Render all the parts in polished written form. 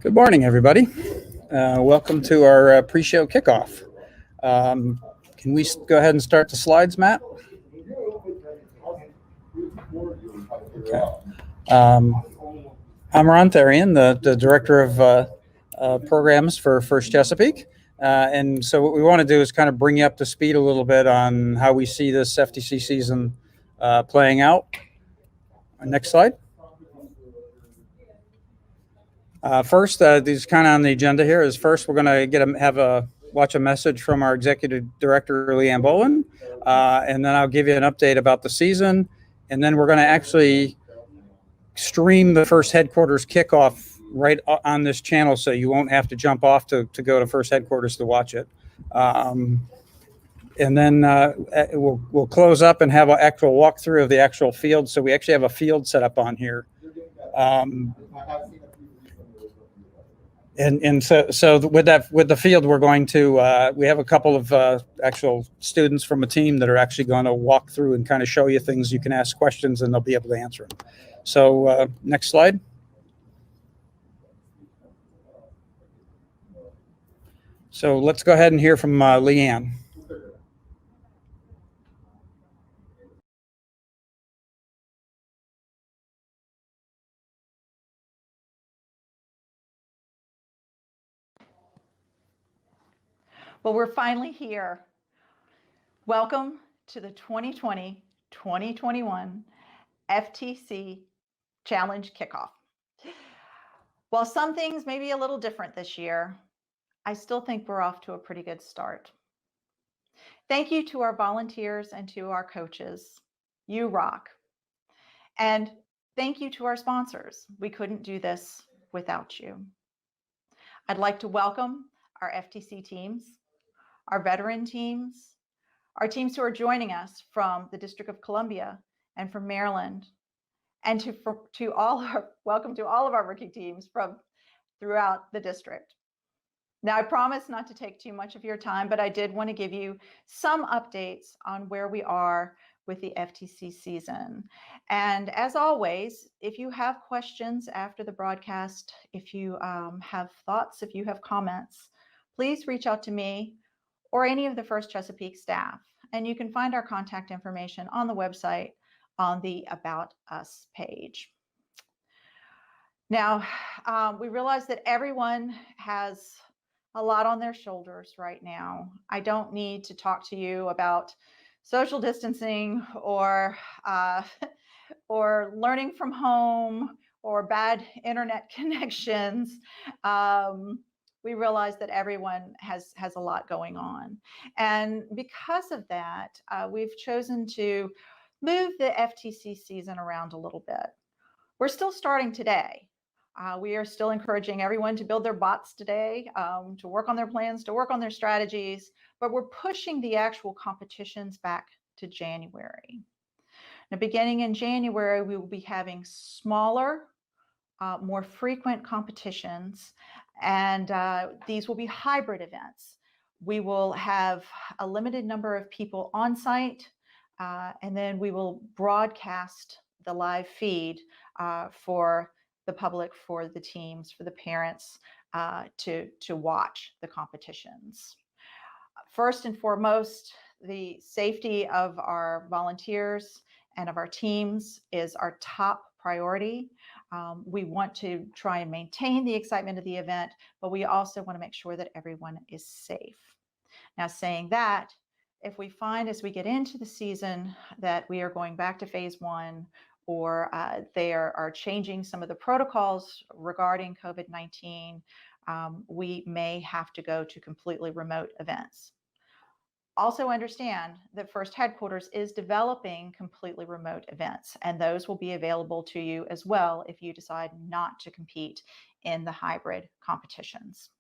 Good morning, everybody. Welcome to our pre-show kickoff. Can we go ahead and start the slides, Matt? Okay. I'm Ron Therian, the Director of Programs for First Chesapeake. And so what we want to do is kind of bring you up to speed a little bit on how we see this FTC season playing out. Next slide. First, these kind of on the agenda here is first we're going to watch a message from our Executive Director, Leanne Bolin, and then I'll give you an update about the season, and then we're going to actually stream the First Headquarters kickoff right on this channel, so you won't have to jump off to go to First Headquarters to watch it. And then we'll close up and have an actual walkthrough of the actual field. So we actually have a field set up on here. And so with the field, we're going to we have a couple of actual students from a team that are actually going to walk through and kind of show you things. You can ask questions and they'll be able to answer them. So next slide. So let's go ahead and hear from Leanne. Well, we're finally here. Welcome to the 2020-2021 FTC Challenge Kickoff. While some things may be a little different this year, I still think we're off to a pretty good start. Thank you to our volunteers and to our coaches. You rock. And thank you to our sponsors. We couldn't do this without you. I'd like to welcome our FTC teams, our veteran teams, our teams who are joining us from the District of Columbia and from Maryland, and welcome to all of our rookie teams from throughout the district. Now, I promise not to take too much of your time, but I did want to give you some updates on where we are with the FTC season. And as always, if you have questions after the broadcast, if you have thoughts, if you have comments, please reach out to me or any of the First Chesapeake staff. And you can find our contact information on the website on the About Us page. Now, we realize that everyone has a lot on their shoulders right now. I don't need to talk to you about social distancing or learning from home or bad internet connections. We realize that everyone has a lot going on. And because of that, we've chosen to move the FTC season around a little bit. We're still starting today. We are still encouraging everyone to build their bots today, to work on their plans, to work on their strategies, but we're pushing the actual competitions back to January. Now, beginning in January, we will be having smaller, more frequent competitions, and these will be hybrid events. We will have a limited number of people on site, and then we will broadcast the live feed for the public, for the teams, for the parents to watch the competitions. First and foremost, the safety of our volunteers and of our teams is our top priority. We want to try and maintain the excitement of the event, but we also want to make sure that everyone is safe. Now, saying that, if we find as we get into the season that we are going back to phase one, or they are changing some of the protocols regarding COVID-19, we may have to go to completely remote events. Also understand that First Headquarters is developing completely remote events, and those will be available to you as well if you decide not to compete in the hybrid competitions.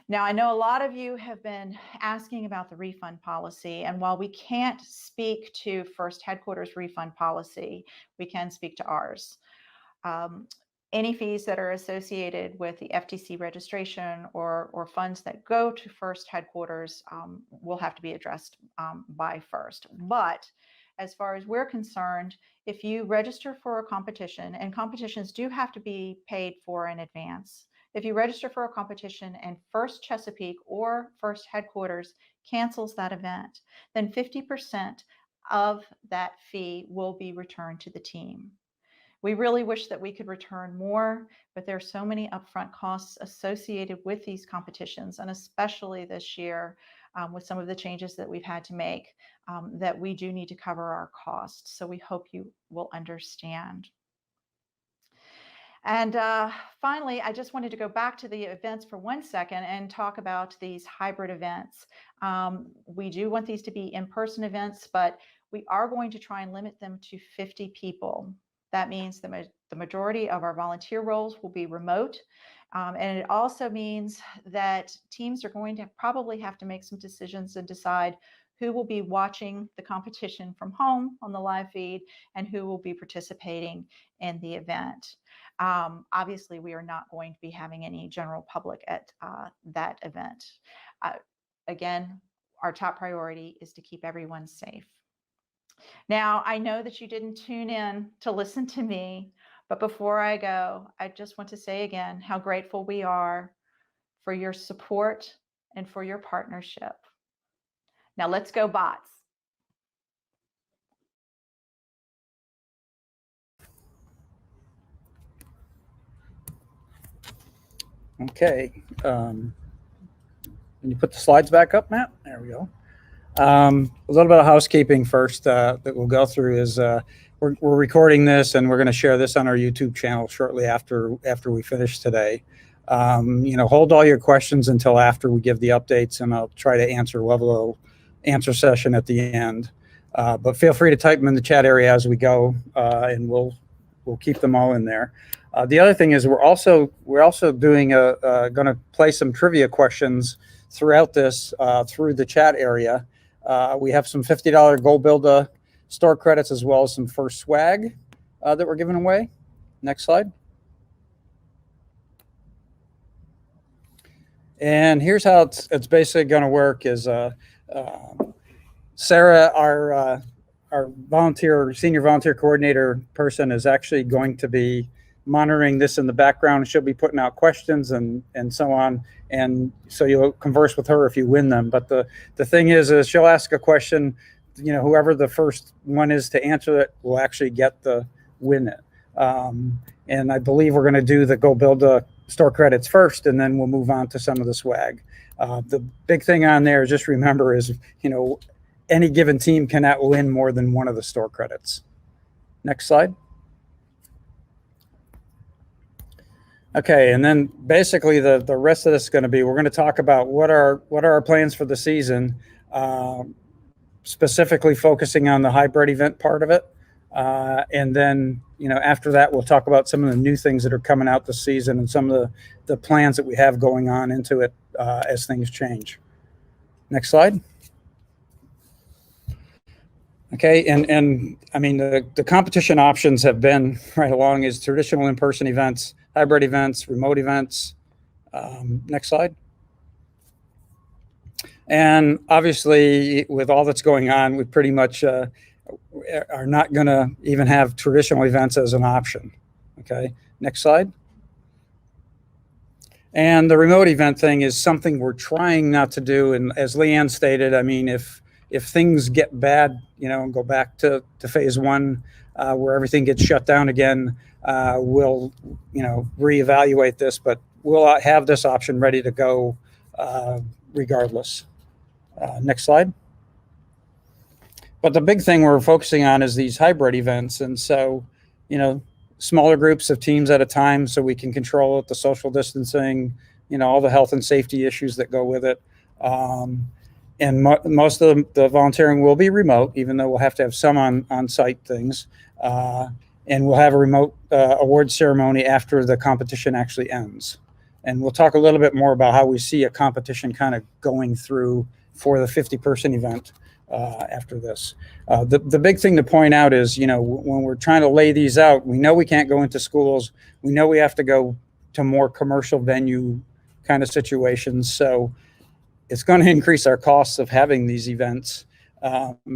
Now, I know a lot of you have been asking about the refund policy, and while we can't speak to First Headquarters refund policy, we can speak to ours. Any fees that are associated with the FTC registration or funds that go to First Headquarters will have to be addressed by First. But as far as we're concerned, if you register for a competition, and competitions do have to be paid for in advance, If you register for a competition and First Chesapeake or First Headquarters cancels that event, then 50% of that fee will be returned to the team. We really wish that we could return more, but there are so many upfront costs associated with these competitions, and especially this year with some of the changes that we've had to make, that we do need to cover our costs. So we hope you will understand. And finally, I just wanted to go back to the events for 1 second and talk about these hybrid events. We do want these to be in-person events, but we are going to try and limit them to 50 people. That means the majority of our volunteer roles will be remote. And it also means that teams are going to probably have to make some decisions and decide who will be watching the competition from home on the live feed and who will be participating in the event. Obviously, we are not going to be having any general public at that event. Again, our top priority is to keep everyone safe. Now, I know that you didn't tune in to listen to me, but before I go, I just want to say again how grateful we are for your support and for your partnership. Now let's go bots. Okay. Can you put the slides back up, Matt? There we go. A little bit of housekeeping first that we'll go through is we're recording this and we're going to share this on our YouTube channel shortly after we finish today. Hold all your questions until after we give the updates, and I'll try to answer. We'll have a little answer session at the end. But feel free to type them in the chat area as we go, and we'll keep them all in there. The other thing is we're also doing going to play some trivia questions throughout this through the chat area. We have some $50 GoBuilda store credits as well as some first swag that we're giving away. Next slide. And here's how it's basically going to work is Sarah, our senior volunteer coordinator person, is actually going to be monitoring this in the background. She'll be putting out questions and so on. And so you'll converse with her if you win them. But the thing is she'll ask a question, whoever the first one is to answer it will actually get the win it. And I believe we're going to do the GoBuilda store credits first, and then we'll move on to some of the swag. The big thing on there, just remember, is, any given team cannot win more than one of the store credits. Next slide. Okay, and then basically the rest of this is going to be, we're going to talk about what are our plans for the season, specifically focusing on the hybrid event part of it. And then, after that, we'll talk about some of the new things that are coming out this season and some of the plans that we have going on into it as things change. Next slide. Okay, and I mean, the competition options have been right along is traditional in-person events, hybrid events, remote events. Next slide. And obviously, with all that's going on, we pretty much are not going to even have traditional events as an option. Okay, next slide. And the remote event thing is something we're trying not to do. And as Leanne stated, I mean, if things get bad, and go back to phase one, where everything gets shut down again, we'll, reevaluate this, but we'll have this option ready to go regardless. Next slide. But the big thing we're focusing on is these hybrid events. And so, smaller groups of teams at a time so we can control it, the social distancing, all the health and safety issues that go with it. And most of the volunteering will be remote, even though we'll have to have some on-site things. And we'll have a remote award ceremony after the competition actually ends. And we'll talk a little bit more about how we see a competition kind of going through for the 50-person event after this. The big thing to point out is, when we're trying to lay these out, we know we can't go into schools. We know we have to go to more commercial venue kind of situations. So it's going to increase our costs of having these events.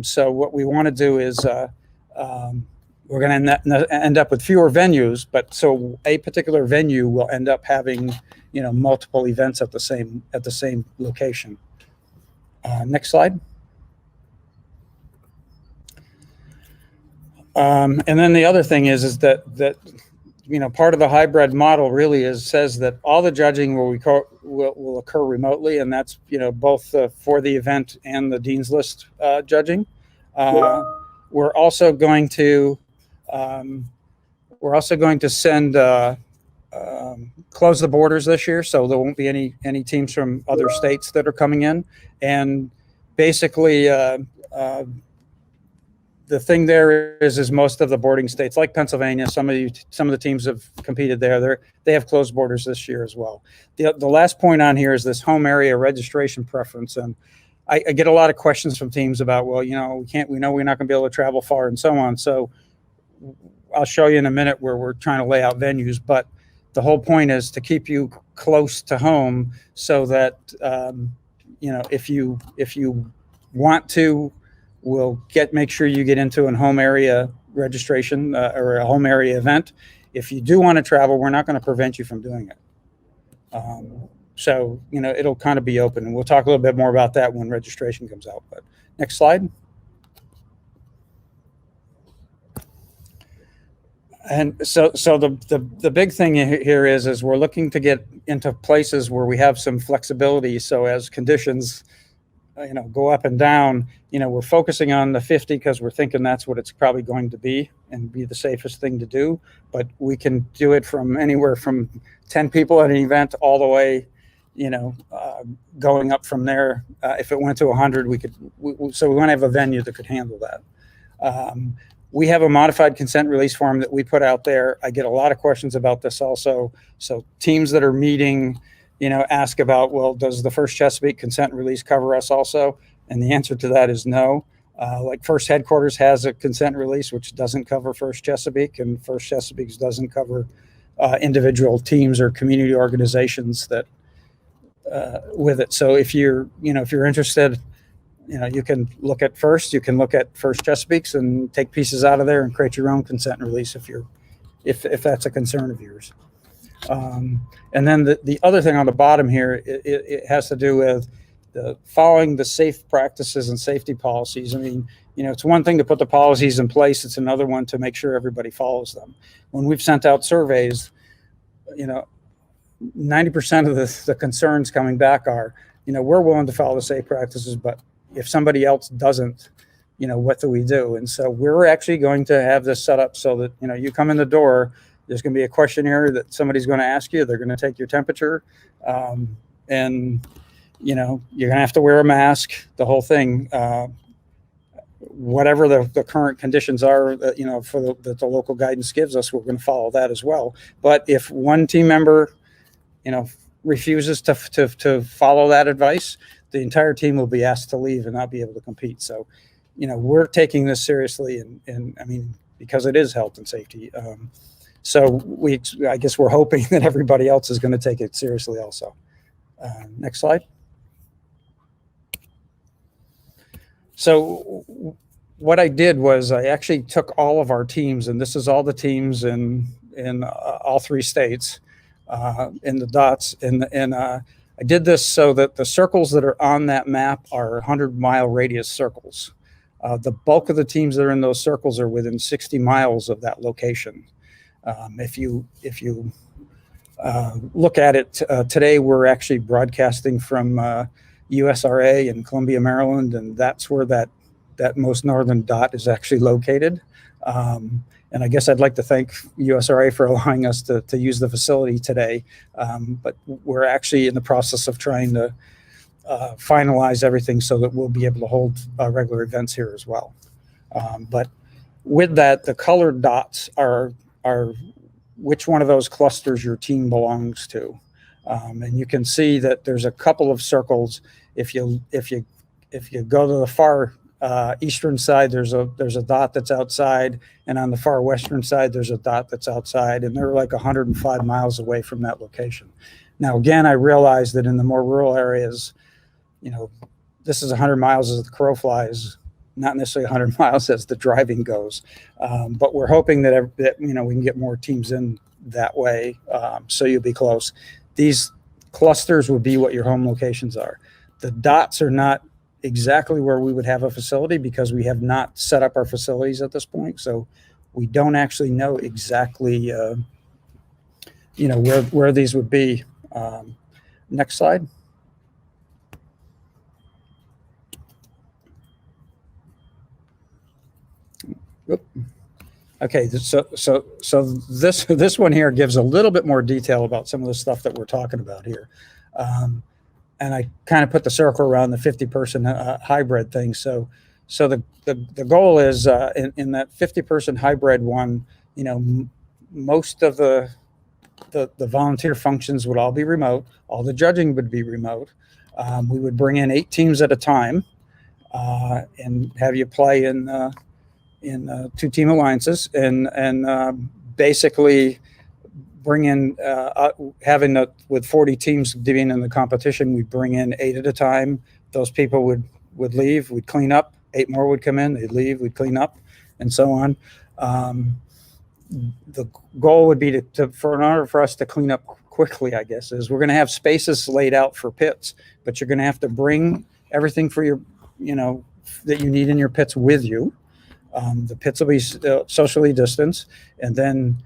So what we want to do is, we're going to end up with fewer venues, but so a particular venue will end up having, multiple events at the same location. Next slide. And then the other thing is that part of the hybrid model really says that all the judging will occur remotely, and that's both for the event and the Dean's List judging. We're also going to send close the borders this year, so there won't be any teams from other states that are coming in. And basically, the thing there is most of the boarding states, like Pennsylvania, some of the teams have competed there. They have closed borders this year as well. The last point on here is this home area registration preference, and I get a lot of questions from teams about, well, we know we're not going to be able to travel far and so on. So I'll show you in a minute where we're trying to lay out venues, but the whole point is to keep you close to home so that if you want to, we'll make sure you get into a home area registration or a home area event. If you do want to travel, we're not going to prevent you from doing it. So it'll kind of be open, and we'll talk a little bit more about that when registration comes out. But next slide. And so the big thing here is we're looking to get into places where we have some flexibility. So as conditions go up and down, we're focusing on the 50 because we're thinking that's what it's probably going to be and be the safest thing to do. But we can do it from anywhere from 10 people at an event all the way, going up from there. If it went to 100, so we want to have a venue that could handle that. We have a modified consent release form that we put out there. I get a lot of questions about this also. So teams that are meeting, ask about, well, does the First Chesapeake consent release cover us also? And the answer to that is no. Like First Headquarters has a consent release, which doesn't cover First Chesapeake, and First Chesapeake doesn't cover individual teams or community organizations that with it. So if you're interested, you can look at First Chesapeake's and take pieces out of there and create your own consent release if that's a concern of yours. And then the other thing on the bottom here, it has to do with following the safe practices and safety policies. I mean, it's one thing to put the policies in place. It's another one to make sure everybody follows them. When we've sent out surveys, 90% of the concerns coming back are, we're willing to follow the safe practices, but if somebody else doesn't, what do we do? And so we're actually going to have this set up so that, you come in the door, there's going to be a questionnaire that somebody's going to ask you. They're going to take your temperature, and you're going to have to wear a mask, the whole thing. Whatever the current conditions are, that the local guidance gives us, we're going to follow that as well. But if one team member, refuses to follow that advice, the entire team will be asked to leave and not be able to compete. So, we're taking this seriously, and I mean, because it is health and safety. So I guess we're hoping that everybody else is going to take it seriously also. Next slide. So what I did was I actually took all of our teams, and this is all the teams in all three states, in the dots, and I did this so that the circles that are on that map are 100-mile radius circles. The bulk of the teams that are in those circles are within 60 miles of that location. If you look at it today, we're actually broadcasting from USRA in Columbia, Maryland, and that's where that most northern dot is actually located. And I guess I'd like to thank USRA for allowing us to use the facility today. But we're actually in the process of trying to finalize everything so that we'll be able to hold regular events here as well. But with that, the colored dots are which one of those clusters your team belongs to. And you can see that there's a couple of circles. If you go to the far eastern side, there's a dot that's outside, and on the far western side, there's a dot that's outside, and they're like 105 miles away from that location. Now, again, I realize that in the more rural areas, this is 100 miles as the crow flies. not necessarily 100 miles as the driving goes. But we're hoping that we can get more teams in that way, so you'll be close. These clusters will be what your home locations are. The dots are not exactly where we would have a facility because we have not set up our facilities at this point. So we don't actually know exactly, where these would be. Next slide. Oop. Okay, so this one here gives a little bit more detail about some of the stuff that we're talking about here. And I kind of put the circle around the 50-person hybrid thing. So the goal is in that 50-person hybrid one, most of the volunteer functions would all be remote. All the judging would be remote. We would bring in 8 teams at a time and have you play in 2-team alliances and basically bring in with 40 teams being in the competition, we bring in 8 at a time. Those people would leave, we'd clean up. 8 more would come in, they'd leave, we'd clean up, and so on. The goal would be in order for us to clean up quickly, I guess, is we're going to have spaces laid out for pits, but you're going to have to bring everything for your, that you need in your pits with you. The pits will be socially distanced, and then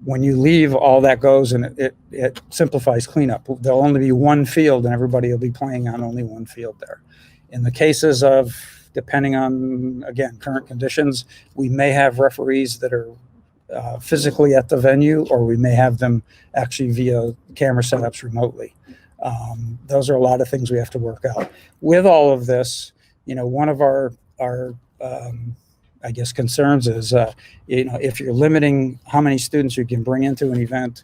when you leave, all that goes, and it simplifies cleanup. There'll only be one field, and everybody will be playing on only one field there. In the cases of, depending on, again, current conditions, we may have referees that are physically at the venue, or we may have them actually via camera setups remotely. Those are a lot of things we have to work out. With all of this, one of our I guess concerns is, if you're limiting how many students you can bring into an event,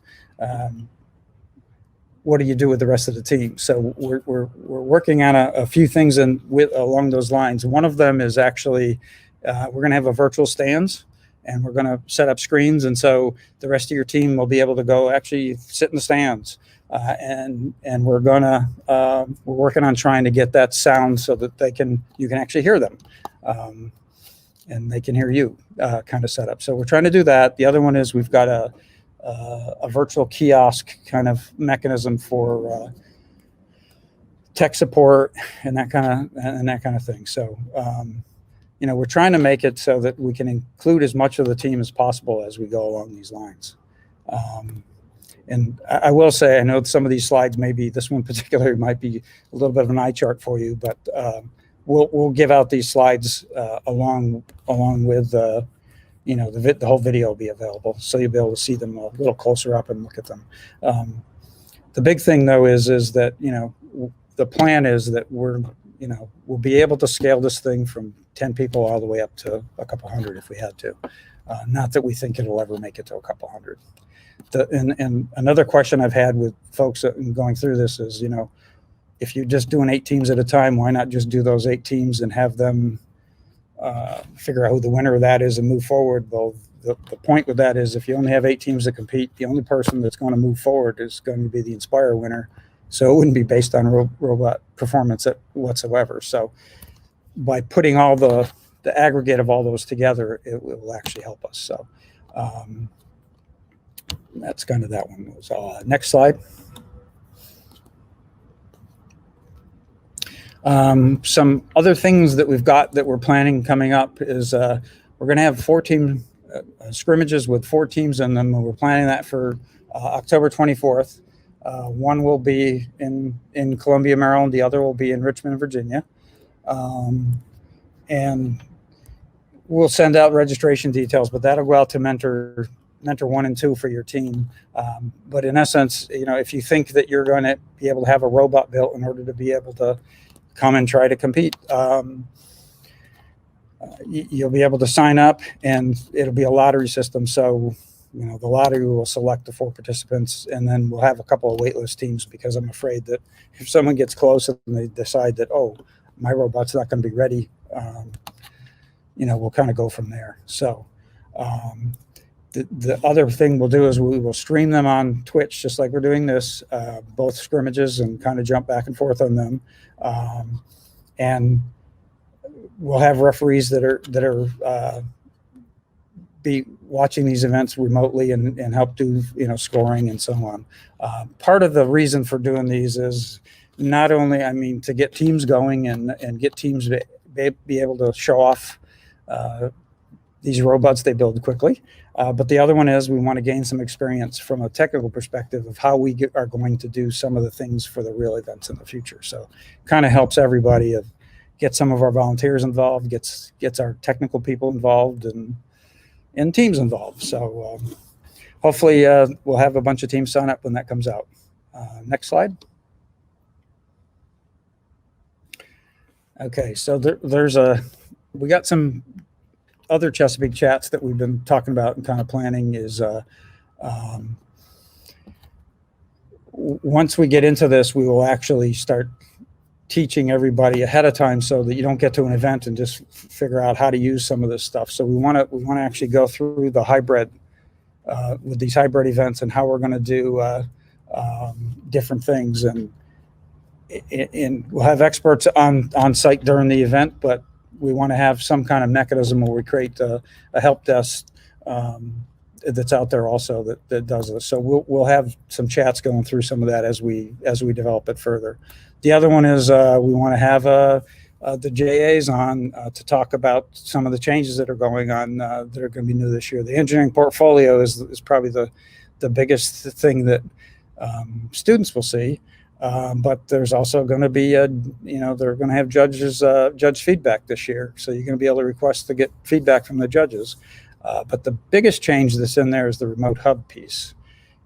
what do you do with the rest of the team? So we're working on a few things along those lines. One of them is actually we're going to have a virtual stands, and we're going to set up screens, and so the rest of your team will be able to go actually sit in the stands. And we're working on trying to get that sound so that you can actually hear them. And they can hear you kind of setup. So we're trying to do that. The other one is we've got a virtual kiosk kind of mechanism for tech support and that kind of thing. So we're trying to make it so that we can include as much of the team as possible as we go along these lines. And I will say, I know some of these slides, maybe this one particularly might be a little bit of an eye chart for you, but we'll give out these slides along with the whole video will be available, so you'll be able to see them a little closer up and look at them. The big thing though is that the plan is that we'll be able to scale this thing from 10 people all the way up to a couple hundred if we had to. Not that we think it'll ever make it to a couple hundred. And another question I've had with folks going through this is, if you're just doing 8 teams at a time, why not just do those 8 teams and have them figure out who the winner of that is and move forward? Well, the point with that is if you only have 8 teams that compete, the only person that's going to move forward is going to be the Inspire winner. So it wouldn't be based on robot performance whatsoever. So by putting all the aggregate of all those together, it will actually help us. So that's kind of that one. Next slide. Some other things that we've got that we're planning coming up is we're going to have 4 team scrimmages with 4 teams in them. We're planning that for October 24th. One will be in Columbia, Maryland. The other will be in Richmond, Virginia. And we'll send out registration details, but that'll go out to mentor 1 and 2 for your team. But in essence, if you think that you're going to be able to have a robot built in order to be able to come and try to compete, you'll be able to sign up, and it'll be a lottery system. So, the lottery will select the 4 participants, and then we'll have a couple of waitlist teams, because I'm afraid that if someone gets close and they decide that, oh, my robot's not going to be ready, we'll kind of go from there. So the other thing we'll do is we will stream them on Twitch, just like we're doing this, both scrimmages, and kind of jump back and forth on them. And we'll have referees that are be watching these events remotely and help do scoring and so on. Part of the reason for doing these is not only, I mean, to get teams going and get teams to be able to show off these robots they build quickly. But the other one is we want to gain some experience from a technical perspective of how we are going to do some of the things for the real events in the future. So kind of helps everybody get some of our volunteers involved, gets our technical people involved and teams involved. So hopefully we'll have a bunch of teams sign up when that comes out. Next slide. Okay, so we got some other Chesapeake chats that we've been talking about and kind of planning is once we get into this, we will actually start teaching everybody ahead of time so that you don't get to an event and just figure out how to use some of this stuff. So we want to actually go through the hybrid with these hybrid events and how we're going to do different things, and we'll have experts on site during the event, but we want to have some kind of mechanism where we create a help desk that's out there also that does this. So we'll have some chats going through some of that as we develop it further. The other one is we want to have the JAs on to talk about some of the changes that are going on that are going to be new this year. The engineering portfolio is probably the biggest thing that students will see. But there's also going to be they're going to have judge feedback this year. So you're going to be able to request to get feedback from the judges. But the biggest change that's in there is the remote hub piece.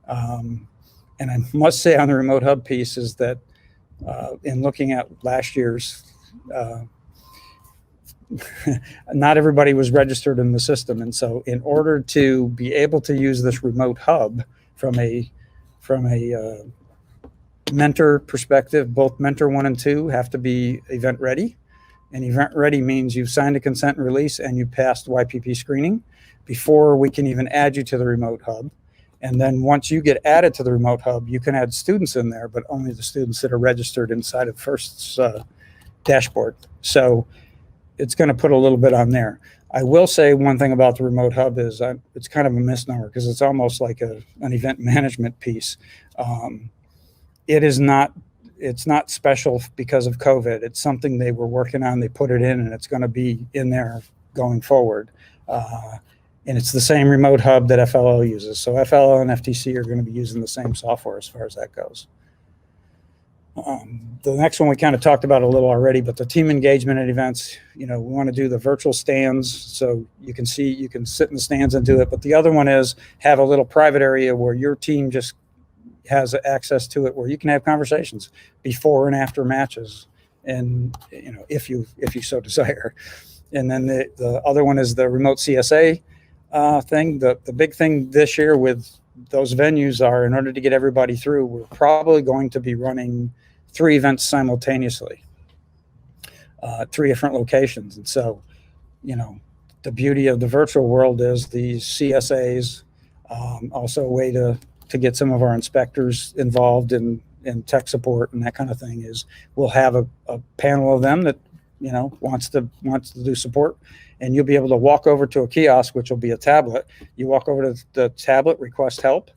And I must say on the remote hub piece is that in looking at last year's, not everybody was registered in the system. And so in order to be able to use this remote hub from a mentor perspective, both mentor 1 and 2 have to be event ready. And event ready means you've signed a consent and release and you passed YPP screening before we can even add you to the remote hub. And then once you get added to the remote hub, you can add students in there, but only the students that are registered inside of First's dashboard. So it's going to put a little bit on there. I will say one thing about the remote hub is it's kind of a misnomer because it's almost like an event management piece. It's not special because of COVID. It's something they were working on. They put it in, and it's going to be in there going forward. And it's the same remote hub that FLL uses. So FLL and FTC are going to be using the same software as far as that goes. The next one we kind of talked about a little already, but the team engagement at events, we want to do the virtual stands so you can sit in the stands and do it. But the other one is have a little private area where your team just has access to it, where you can have conversations before and after matches, and if you so desire. And then the other one is the remote CSA thing. The big thing this year with those venues are, in order to get everybody through, we're probably going to be running 3 events simultaneously, 3 different locations. And so, the beauty of the virtual world is these CSAs, also a way to get some of our inspectors involved in tech support and that kind of thing. Is we'll have a panel of them that wants to do support, and you'll be able to walk over to a kiosk, which will be a tablet. You walk over to the tablet, request help,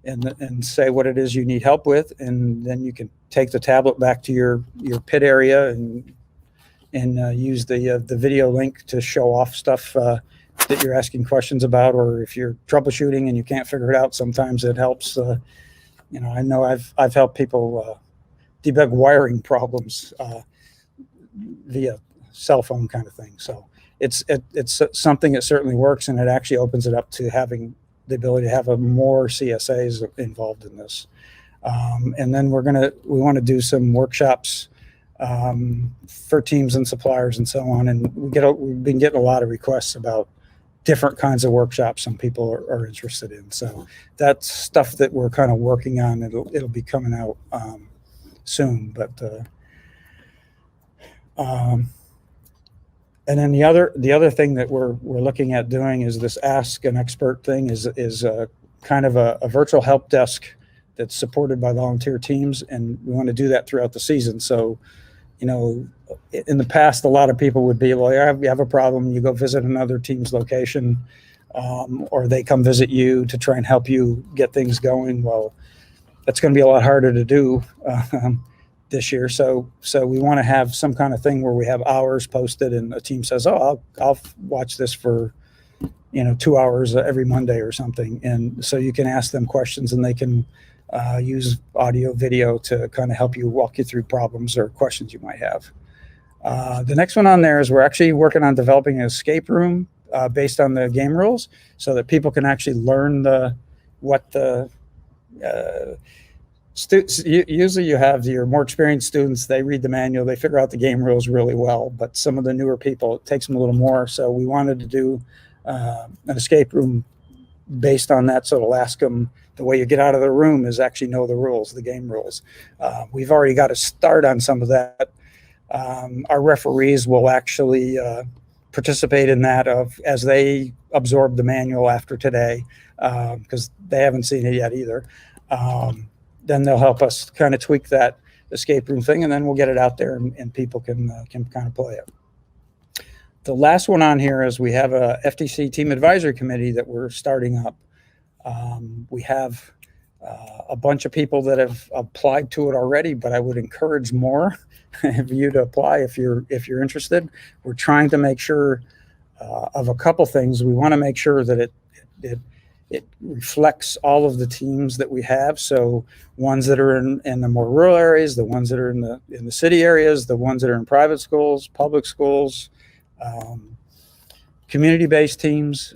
and say what it is you need help with, and then you can take the tablet back to your pit area and use the video link to show off stuff that you're asking questions about, or if you're troubleshooting and you can't figure it out, sometimes it helps. I know I've helped people debug wiring problems via cell phone kind of thing. So it's something that certainly works, and it actually opens it up to having the ability to have more CSAs involved in this. And then we want to do some workshops for teams and suppliers and so on. And we've been getting a lot of requests about different kinds of workshops some people are interested in. So that's stuff that we're kind of working on. It'll be coming out soon. But and then the other thing that we're looking at doing is this Ask an Expert thing is kind of a virtual help desk that's supported by volunteer teams, and we want to do that throughout the season. So, in the past, a lot of people would be, well, you have a problem, you go visit another team's location, or they come visit you to try and help you get things going. Well, that's going to be a lot harder to do this year. So we want to have some kind of thing where we have hours posted, and a team says, "Oh, I'll watch this for 2 hours every Monday or something," and so you can ask them questions, and they can use audio, video to kind of help you walk you through problems or questions you might have. The next one on there is we're actually working on developing an escape room based on the game rules, so that people can actually learn what the usually you have your more experienced students, they read the manual, they figure out the game rules really well, but some of the newer people, it takes them a little more. So we wanted to do an escape room based on that, so it'll ask them, the way you get out of the room is actually know the rules, the game rules. We've already got a start on some of that. Our referees will actually participate in that as they absorb the manual after today, because they haven't seen it yet either. Then they'll help us kind of tweak that escape room thing, and then we'll get it out there, and people can kind of play it. The last one on here is we have a FTC team advisory committee that we're starting up. We have a bunch of people that have applied to it already, but I would encourage more of you to apply if you're interested. We're trying to make sure of a couple things. We want to make sure that it reflects all of the teams that we have. So ones that are in the more rural areas, the ones that are in the city areas, the ones that are in private schools, public schools, community-based teams.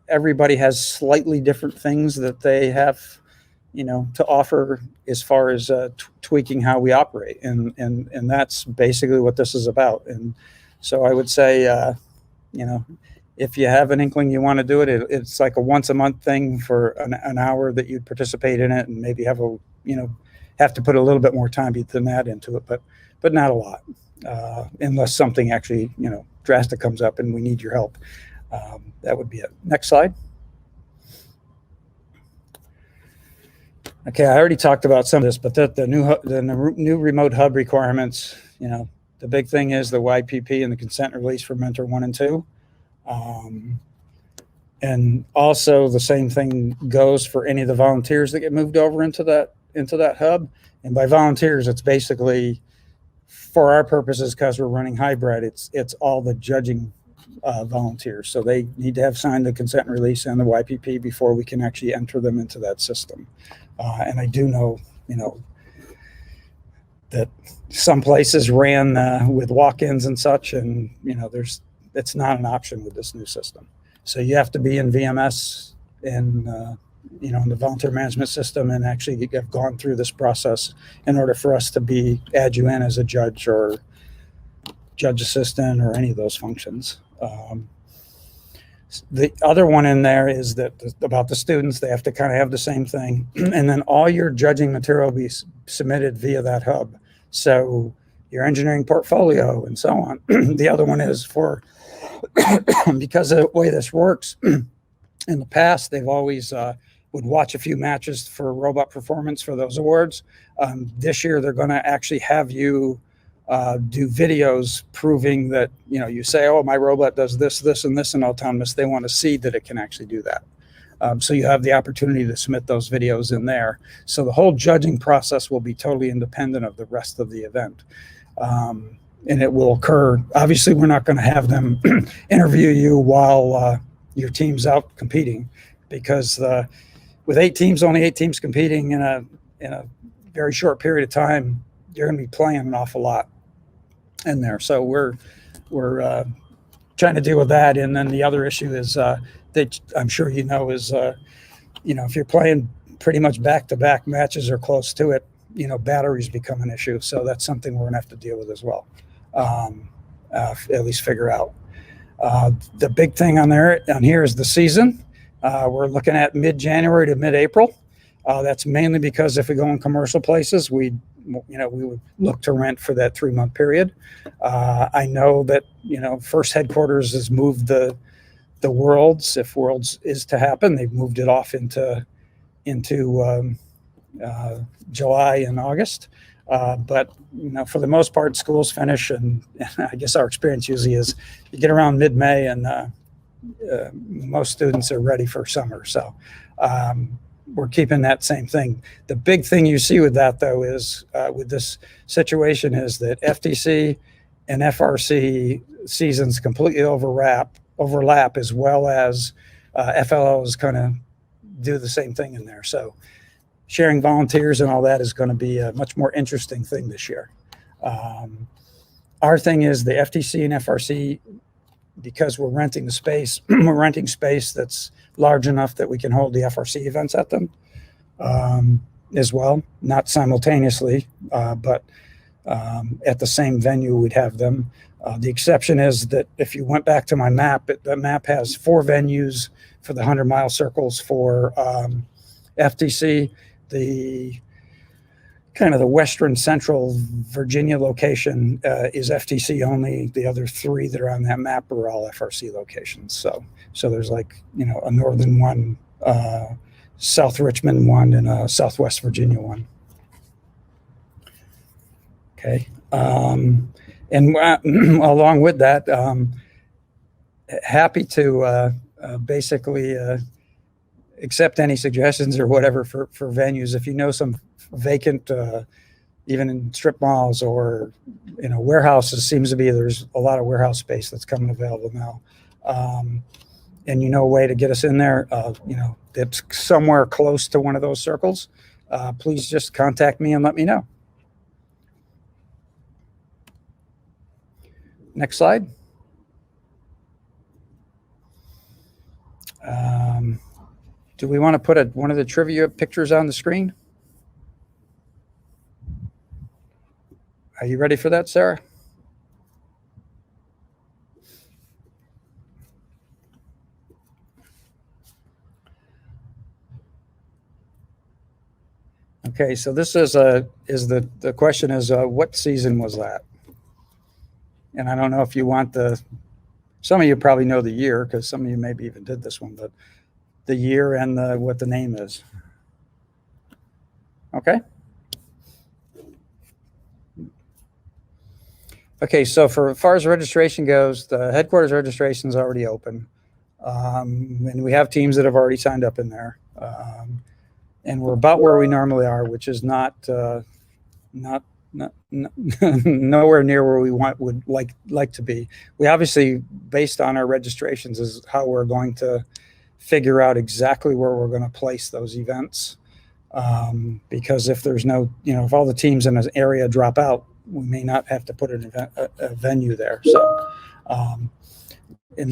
Everybody has slightly different things that they have, to offer as far as tweaking how we operate, and that's basically what this is about. And so I would say, if you have an inkling you want to do it, it's like a once a month thing for an hour that you'd participate in it, and maybe have to put a little bit more time than that into it, but not a lot, unless something actually drastic comes up and we need your help. That would be it. Next slide. Okay, I already talked about some of this, but the new remote hub requirements. The big thing is the YPP and the consent release for Mentor 1 and 2. And also the same thing goes for any of the volunteers that get moved over into that hub. And by volunteers, it's basically, for our purposes, because we're running hybrid, it's all the judging volunteers. So they need to have signed the consent release and the YPP before we can actually enter them into that system. And I do know, that some places ran with walk-ins and such, and it's not an option with this new system. So you have to be in VMS and in the volunteer management system, and actually have gone through this process in order for us to add you in as a judge or judge assistant or any of those functions. The other one in there is that about the students, they have to kind of have the same thing, and then all your judging material will be submitted via that hub. So your engineering portfolio and so on. The other one is for because of the way this works. In the past, they've always would watch a few matches for robot performance for those awards. This year, they're going to actually have you do videos proving that, you say, oh, my robot does this, this, and this in autonomous. They want to see that it can actually do that. So you have the opportunity to submit those videos in there. So the whole judging process will be totally independent of the rest of the event. And it will occur. Obviously, we're not going to have them interview you while your team's out competing, because with only eight teams competing in a very short period of time, you're going to be playing an awful lot in there. So we're trying to deal with that. And then the other issue is that I'm sure is if you're playing pretty much back-to-back matches or close to it, batteries become an issue. So that's something we're going to have to deal with as well. At least figure out. The big thing on here is the season. We're looking at mid-January to mid-April. That's mainly because if we go in commercial places, we would look to rent for that 3-month period. I know that First Headquarters has moved the Worlds. If Worlds is to happen, they've moved it off into July and August. But for the most part, schools finish, and I guess our experience usually is you get around mid-May, and most students are ready for summer. So we're keeping that same thing. The big thing you see with that, though, is with this situation is that FTC and FRC seasons completely overlap, as well as FLOs kind of do the same thing in there. So sharing volunteers and all that is going to be a much more interesting thing this year. Our thing is the FTC and FRC, because we're renting the space, we're renting space that's large enough that we can hold the FRC events at them as well, not simultaneously, but at the same venue we'd have them. The exception is that if you went back to my map, the map has 4 venues for the 100-mile circles for FTC. The kind of the western central Virginia location is FTC only. The other 3 that are on that map are all FRC locations. So there's like, a northern one, South Richmond one, and a Southwest Virginia one. Okay. And along with that, happy to basically accept any suggestions or whatever for venues. If you know some vacant, even in strip malls or warehouses, seems to be there's a lot of warehouse space that's coming available now, and a way to get us in there, that's somewhere close to one of those circles, please just contact me and let me know. Next slide. Do we want to put one of the trivia pictures on the screen? Are you ready for that, Sarah? Okay, so this is the question is what season was that? And I don't know if you want some of you probably know the year, because some of you maybe even did this one, but the year and what the name is. Okay. Okay, so as far as registration goes, the headquarters registration is already open. And we have teams that have already signed up in there. And we're about where we normally are, which is not nowhere near where we would like to be. We obviously, based on our registrations, is how we're going to figure out exactly where we're going to place those events. Because if there's no, if all the teams in an area drop out, we may not have to put a venue there. So, and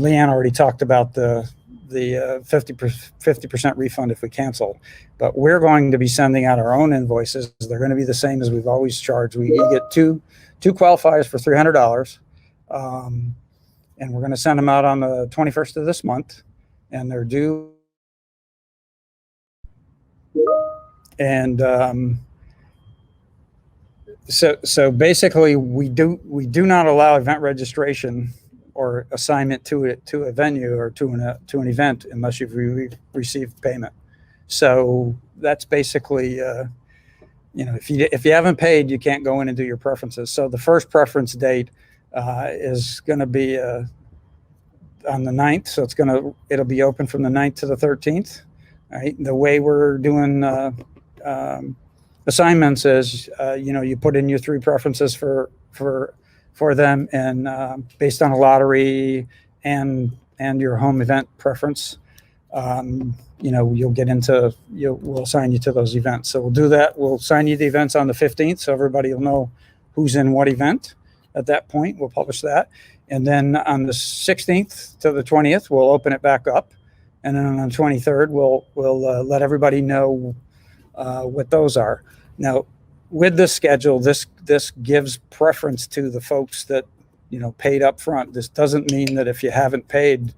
Leanne already talked about the 50% refund if we cancel, but we're going to be sending out our own invoices. They're going to be the same as we've always charged. We get two qualifiers for $300, and we're going to send them out on the 21st of this month, and they're due. And so basically, we do not allow event registration or assignment to a venue or to an event unless you've received payment. So that's basically, if you haven't paid, you can't go in and do your preferences. So the first preference date is going to be on the 9th. So it'll be open from the 9th to the 13th. Right. The way we're doing assignments is, you put in your 3 preferences for them, and based on a lottery and your home event preference, we'll assign you to those events. So we'll do that. We'll assign you the events on the 15th, so everybody will know who's in what event. At that point, we'll publish that, and then on the 16th to the 20th, we'll open it back up, and then on the 23rd, we'll let everybody know what those are. Now, with this schedule, this gives preference to the folks that paid up front. This doesn't mean that if you haven't paid,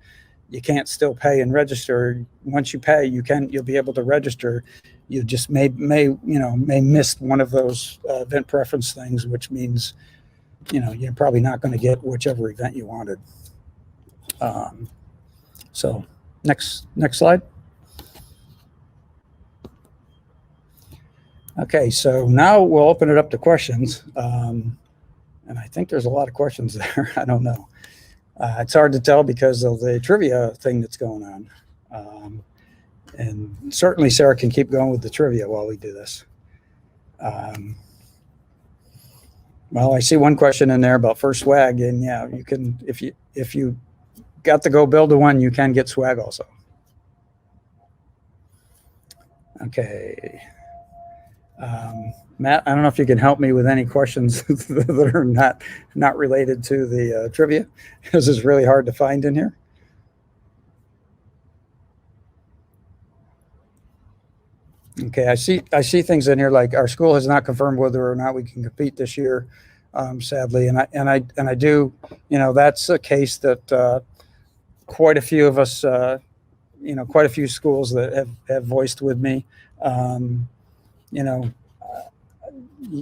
you can't still pay and register. Once you pay, you'll be able to register. You just may miss one of those event preference things, which means you're probably not going to get whichever event you wanted. So next slide. Okay, so now we'll open it up to questions. And I think there's a lot of questions there. I don't know. It's hard to tell because of the trivia thing that's going on. And certainly Sarah can keep going with the trivia while we do this. Well, I see one question in there about first swag, and yeah, you can, if you got to go build a one, you can get swag also. Okay. Matt, I don't know if you can help me with any questions that are not related to the trivia. This is really hard to find in here. Okay, I see things in here like our school has not confirmed whether or not we can compete this year, sadly, and I do, that's a case that quite a few of us, quite a few schools that have voiced with me.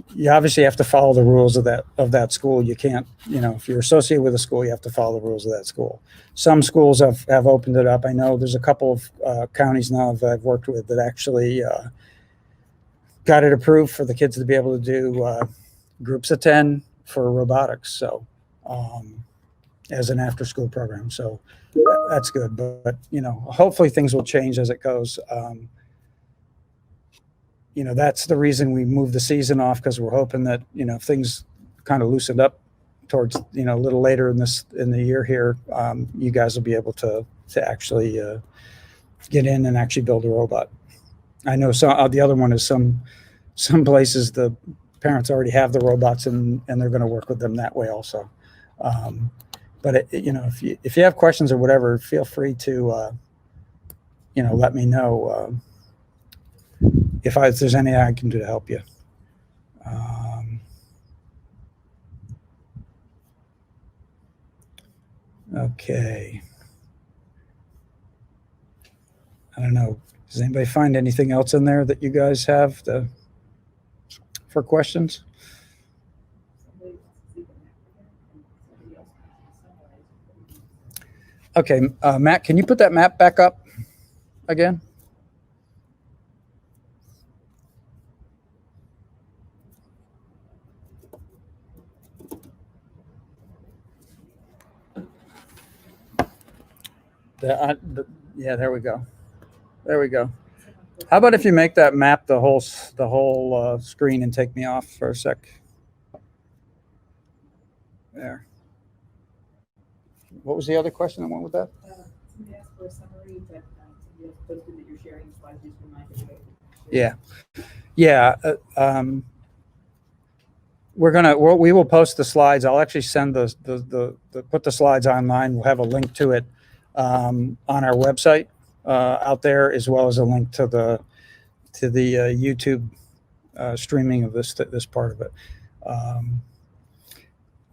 You obviously have to follow the rules of that school. You can't, if you're associated with a school, you have to follow the rules of that school. Some schools have opened it up. I know there's a couple of counties now that I've worked with that actually got it approved for the kids to be able to do groups of 10 for robotics. So as an after school program. So that's good. But hopefully things will change as it goes. That's the reason we moved the season off, because we're hoping that, if things kind of loosened up towards, a little later in the year here, you guys will be able to actually get in and actually build a robot. I know the other one is some places the parents already have the robots and they're going to work with them that way also. But if you have questions or whatever, feel free to, let me know. If there's anything I can do to help you. Okay. I don't know. Does anybody find anything else in there that you guys have for questions? Okay, Matt, can you put that map back up again? Yeah, there we go. There we go. How about if you make that map the whole screen and take me off for a sec? There. What was the other question that went with that? Somebody asked for a summary, but you have posted that you're sharing slides. Just remind me. Yeah. We will post the slides. I'll actually send put the slides online. We'll have a link to it on our website out there, as well as a link to the YouTube streaming of this part of it.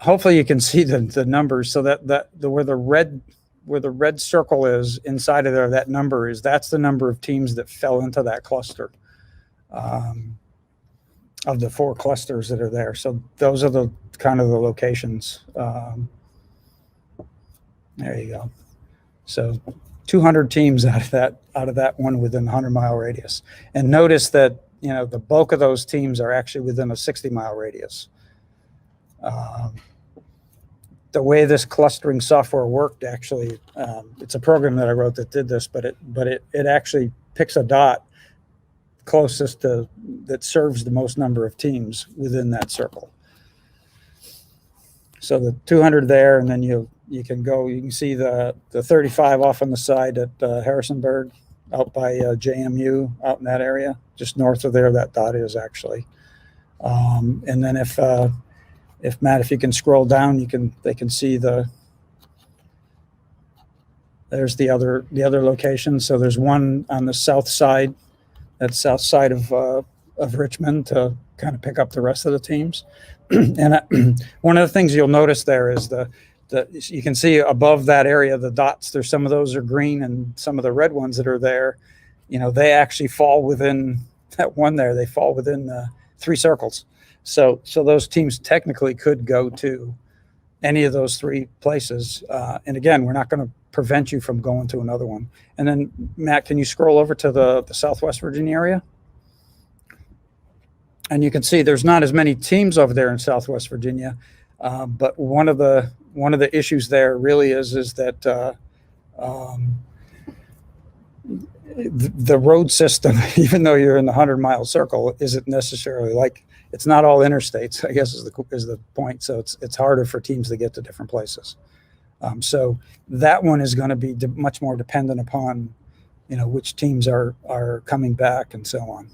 Hopefully you can see the numbers, so that where the red circle is inside of there, that's the number of teams that fell into that cluster. Of the 4 clusters that are there. So those are the kind of the locations. There you go. So 200 teams out of that one within a 100-mile radius. And notice that, the bulk of those teams are actually within a 60-mile radius. The way this clustering software worked, actually, it's a program that I wrote that did this, but it actually picks a dot closest to that serves the most number of teams within that circle. So the 200 there, and then you can see the 35 off on the side at Harrisonburg, out by JMU, out in that area, just north of there. That dot is actually. And then if Matt, if you can scroll down, they can see there's the other location. So there's one on the south side. That's south side of Richmond, to kind of pick up the rest of the teams. And one of the things you'll notice there is you can see above that area, the dots, there's some of those are green, and some of the red ones that are there, they actually fall within that one there. They fall within 3 circles. So those teams technically could go to any of those 3 places. And again, we're not going to prevent you from going to another one. And then Matt, can you scroll over to the Southwest Virginia area? and you can see there's not as many teams over there in Southwest Virginia, but one of the issues there really is that the road system, even though you're in the 100-mile circle, isn't necessarily like, it's not all interstates, I guess is the point. So it's harder for teams to get to different places. So that one is going to be much more dependent upon, which teams are coming back and so on.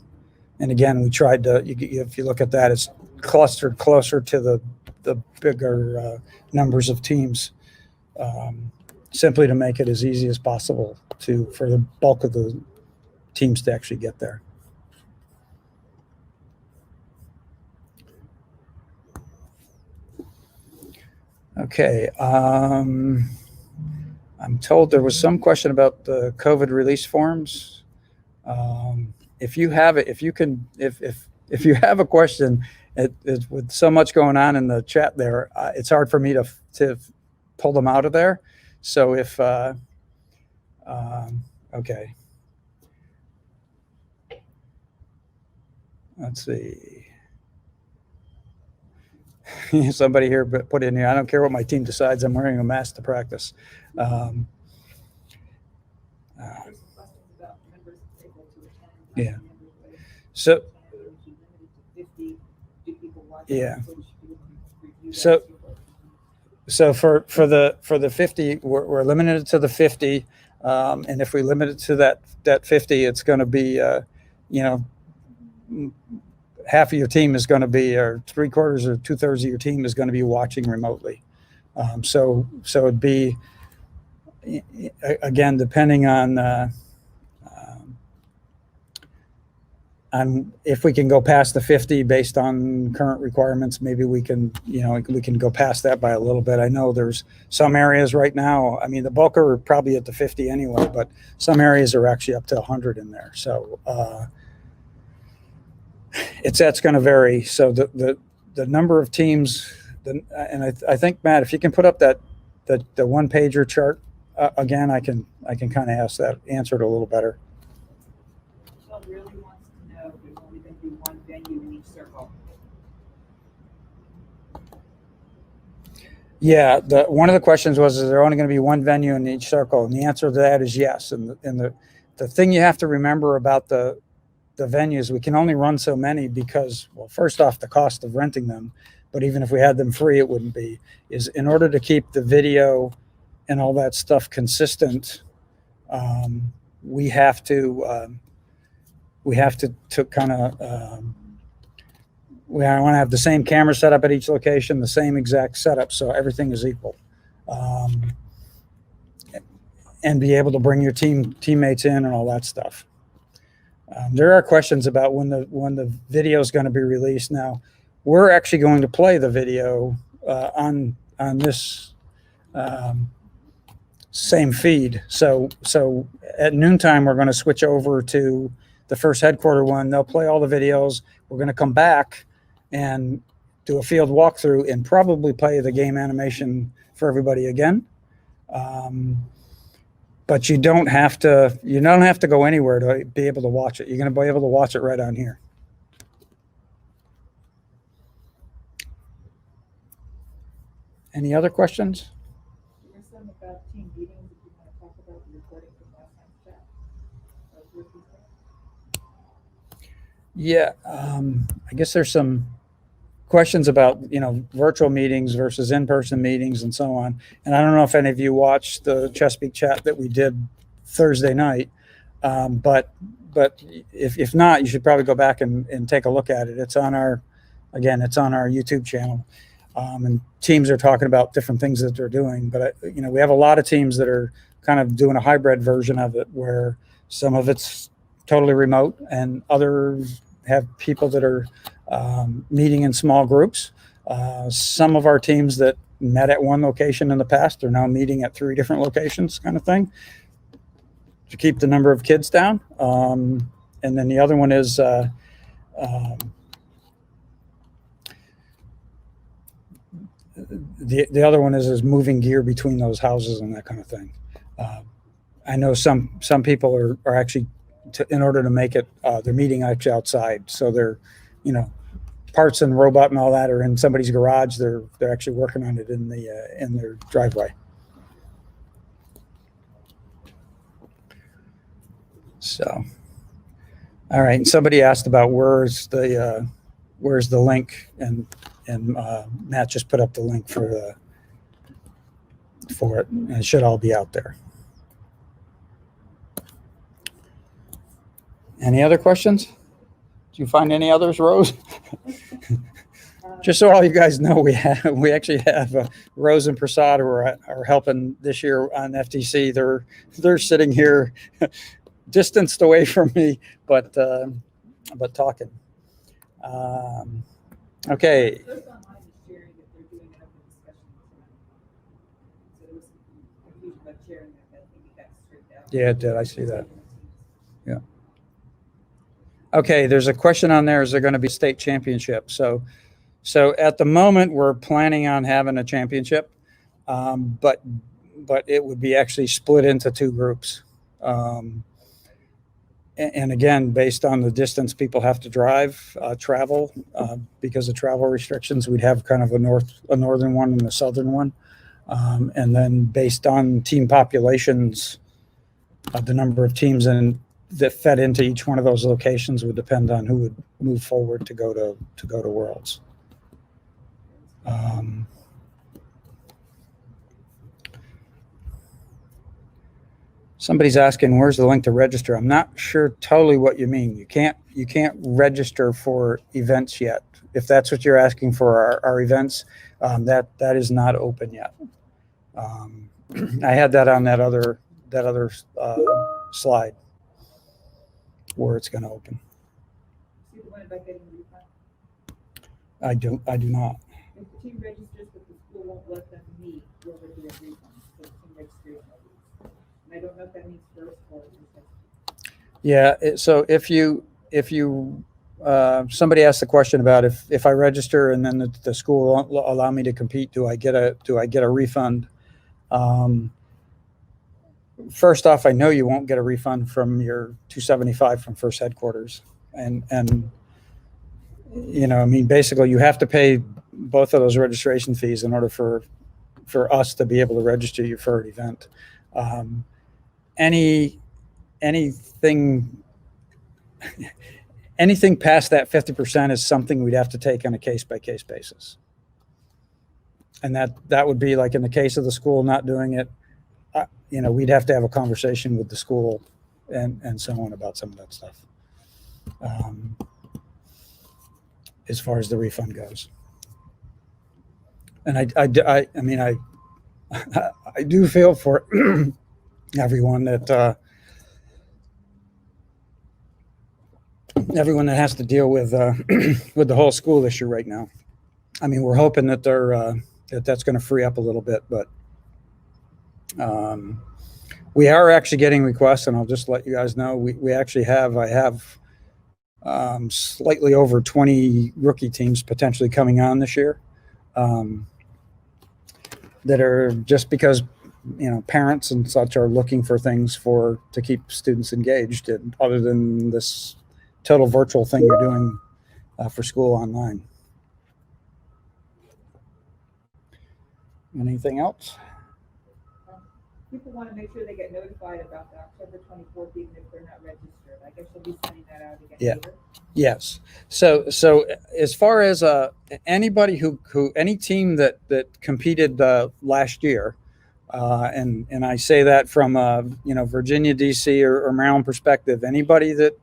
And again, we tried to, if you look at that, it's clustered closer to the bigger numbers of teams, simply to make it as easy as possible for the bulk of the teams to actually get there. Okay. I'm told there was some question about the COVID release forms. If you have it, if you have a question, with so much going on in the chat there, it's hard for me to pull them out of there. So if, okay. Let's see. Somebody here put in here, I don't care what my team decides, I'm wearing a mask to practice. Yeah. So, yeah. So for the 50, we're limited to the 50, and if we limit it to that 50, it's going to be, half of your team is going to be, or 3/4 or 2/3 of your team is going to be watching remotely. So it'd be, again, depending on if we can go past the 50 based on current requirements, maybe we can go past that by a little bit. I know there's some areas right now, I mean, the bulk are probably at the 50 anyway, but some areas are actually up to 100 in there. So that's going to vary. So the number of teams, and I think, Matt, if you can put up the one pager chart again, I can kind of answer it a little better. Michelle really wants to know if there's only going to be one venue in each circle. Yeah, one of the questions was, is there only going to be one venue in each circle? And the answer to that is yes. And the thing you have to remember about the venues, we can only run so many because, well, first off, the cost of renting them, but even if we had them free, it wouldn't be, is in order to keep the video and all that stuff consistent, we have to kind of, we want to have the same camera setup at each location, the same exact setup, so everything is equal, and be able to bring your teammates in and all that stuff. There are questions about when the video is going to be released. Now, we're actually going to play the video on this same feed. So at noontime, we're going to switch over to the first headquarter one. They'll play all the videos. We're going to come back and do a field walkthrough and probably play the game animation for everybody again. But you don't have to go anywhere to be able to watch it. You're going to be able to watch it right on here. Any other questions? There's some about team meetings if you want to talk about the recording from last time's chat. Yeah, I guess there's some questions about, virtual meetings versus in-person meetings and so on. And I don't know if any of you watched the Chesapeake chat that we did Thursday night, but if not, you should probably go back and take a look at it. It's on our YouTube channel, and teams are talking about different things that they're doing. But we have a lot of teams that are kind of doing a hybrid version of it, where some of it's totally remote and others have people that are meeting in small groups. Some of our teams that met at one location in the past are now meeting at 3 different locations, kind of thing, to keep the number of kids down. And then the other one is the other one is moving gear between those houses and that kind of thing. I know some people are actually, in order to make it, they're meeting actually outside, so they're parts and robot and all that are in somebody's garage. They're actually working on it in their driveway. So, all right. And somebody asked about where's the link, and Matt just put up the link for it, and it should all be out there. Any other questions? Did you find any others, Rose? Just so all you guys know, we actually have Rose and Prasad who are helping this year on FTC. They're sitting here distanced away from me, but talking. Okay. First online is sharing that they're doing an open discussion tonight. So there was some confusion about sharing that. I think it got straightened out. Yeah, it did. I see that. Yeah. Okay, there's a question on there. Is there going to be a state championship? So at the moment, we're planning on having a championship, but it would be actually split into two groups. And again, based on the distance people have to travel, because of travel restrictions, we'd have kind of a northern one and a southern one. And then based on team populations, the number of teams that fed into each one of those locations would depend on who would move forward to go to Worlds. Somebody's asking, where's the link to register? I'm not sure totally what you mean. You can't register for events yet. If that's what you're asking for, our events, that is not open yet. I had that on that other slide where it's going to open. See the one about getting a refund? I do not. If the team registers, but the school won't let them meet, will there be a refund? So the team registration fees. And I don't know if that means first or second. Yeah. So if you somebody asked the question about if I register and then the school won't allow me to compete, do I get a refund? First off, I know you won't get a refund from your $275 from First Headquarters, and I mean, basically you have to pay both of those registration fees in order for us to be able to register you for an event. Anything past that 50% is something we'd have to take on a case-by-case basis. And that would be like in the case of the school not doing it, we'd have to have a conversation with the school and so on about some of that stuff. As far as the refund goes. And I do feel for everyone that has to deal with the whole school issue right now. I mean, we're hoping that that's going to free up a little bit, but we are actually getting requests, and I'll just let you guys know I have slightly over 20 rookie teams potentially coming on this year, that are just because parents and such are looking for things to keep students engaged, and other than this total virtual thing you're doing for school online. Anything else? People want to make sure they get notified about the October 24th, even if they're not registered. I guess you'll be sending that out again later. Yes. So as far as anybody any team that competed last year, and I say that from Virginia, DC, or Maryland perspective, anybody that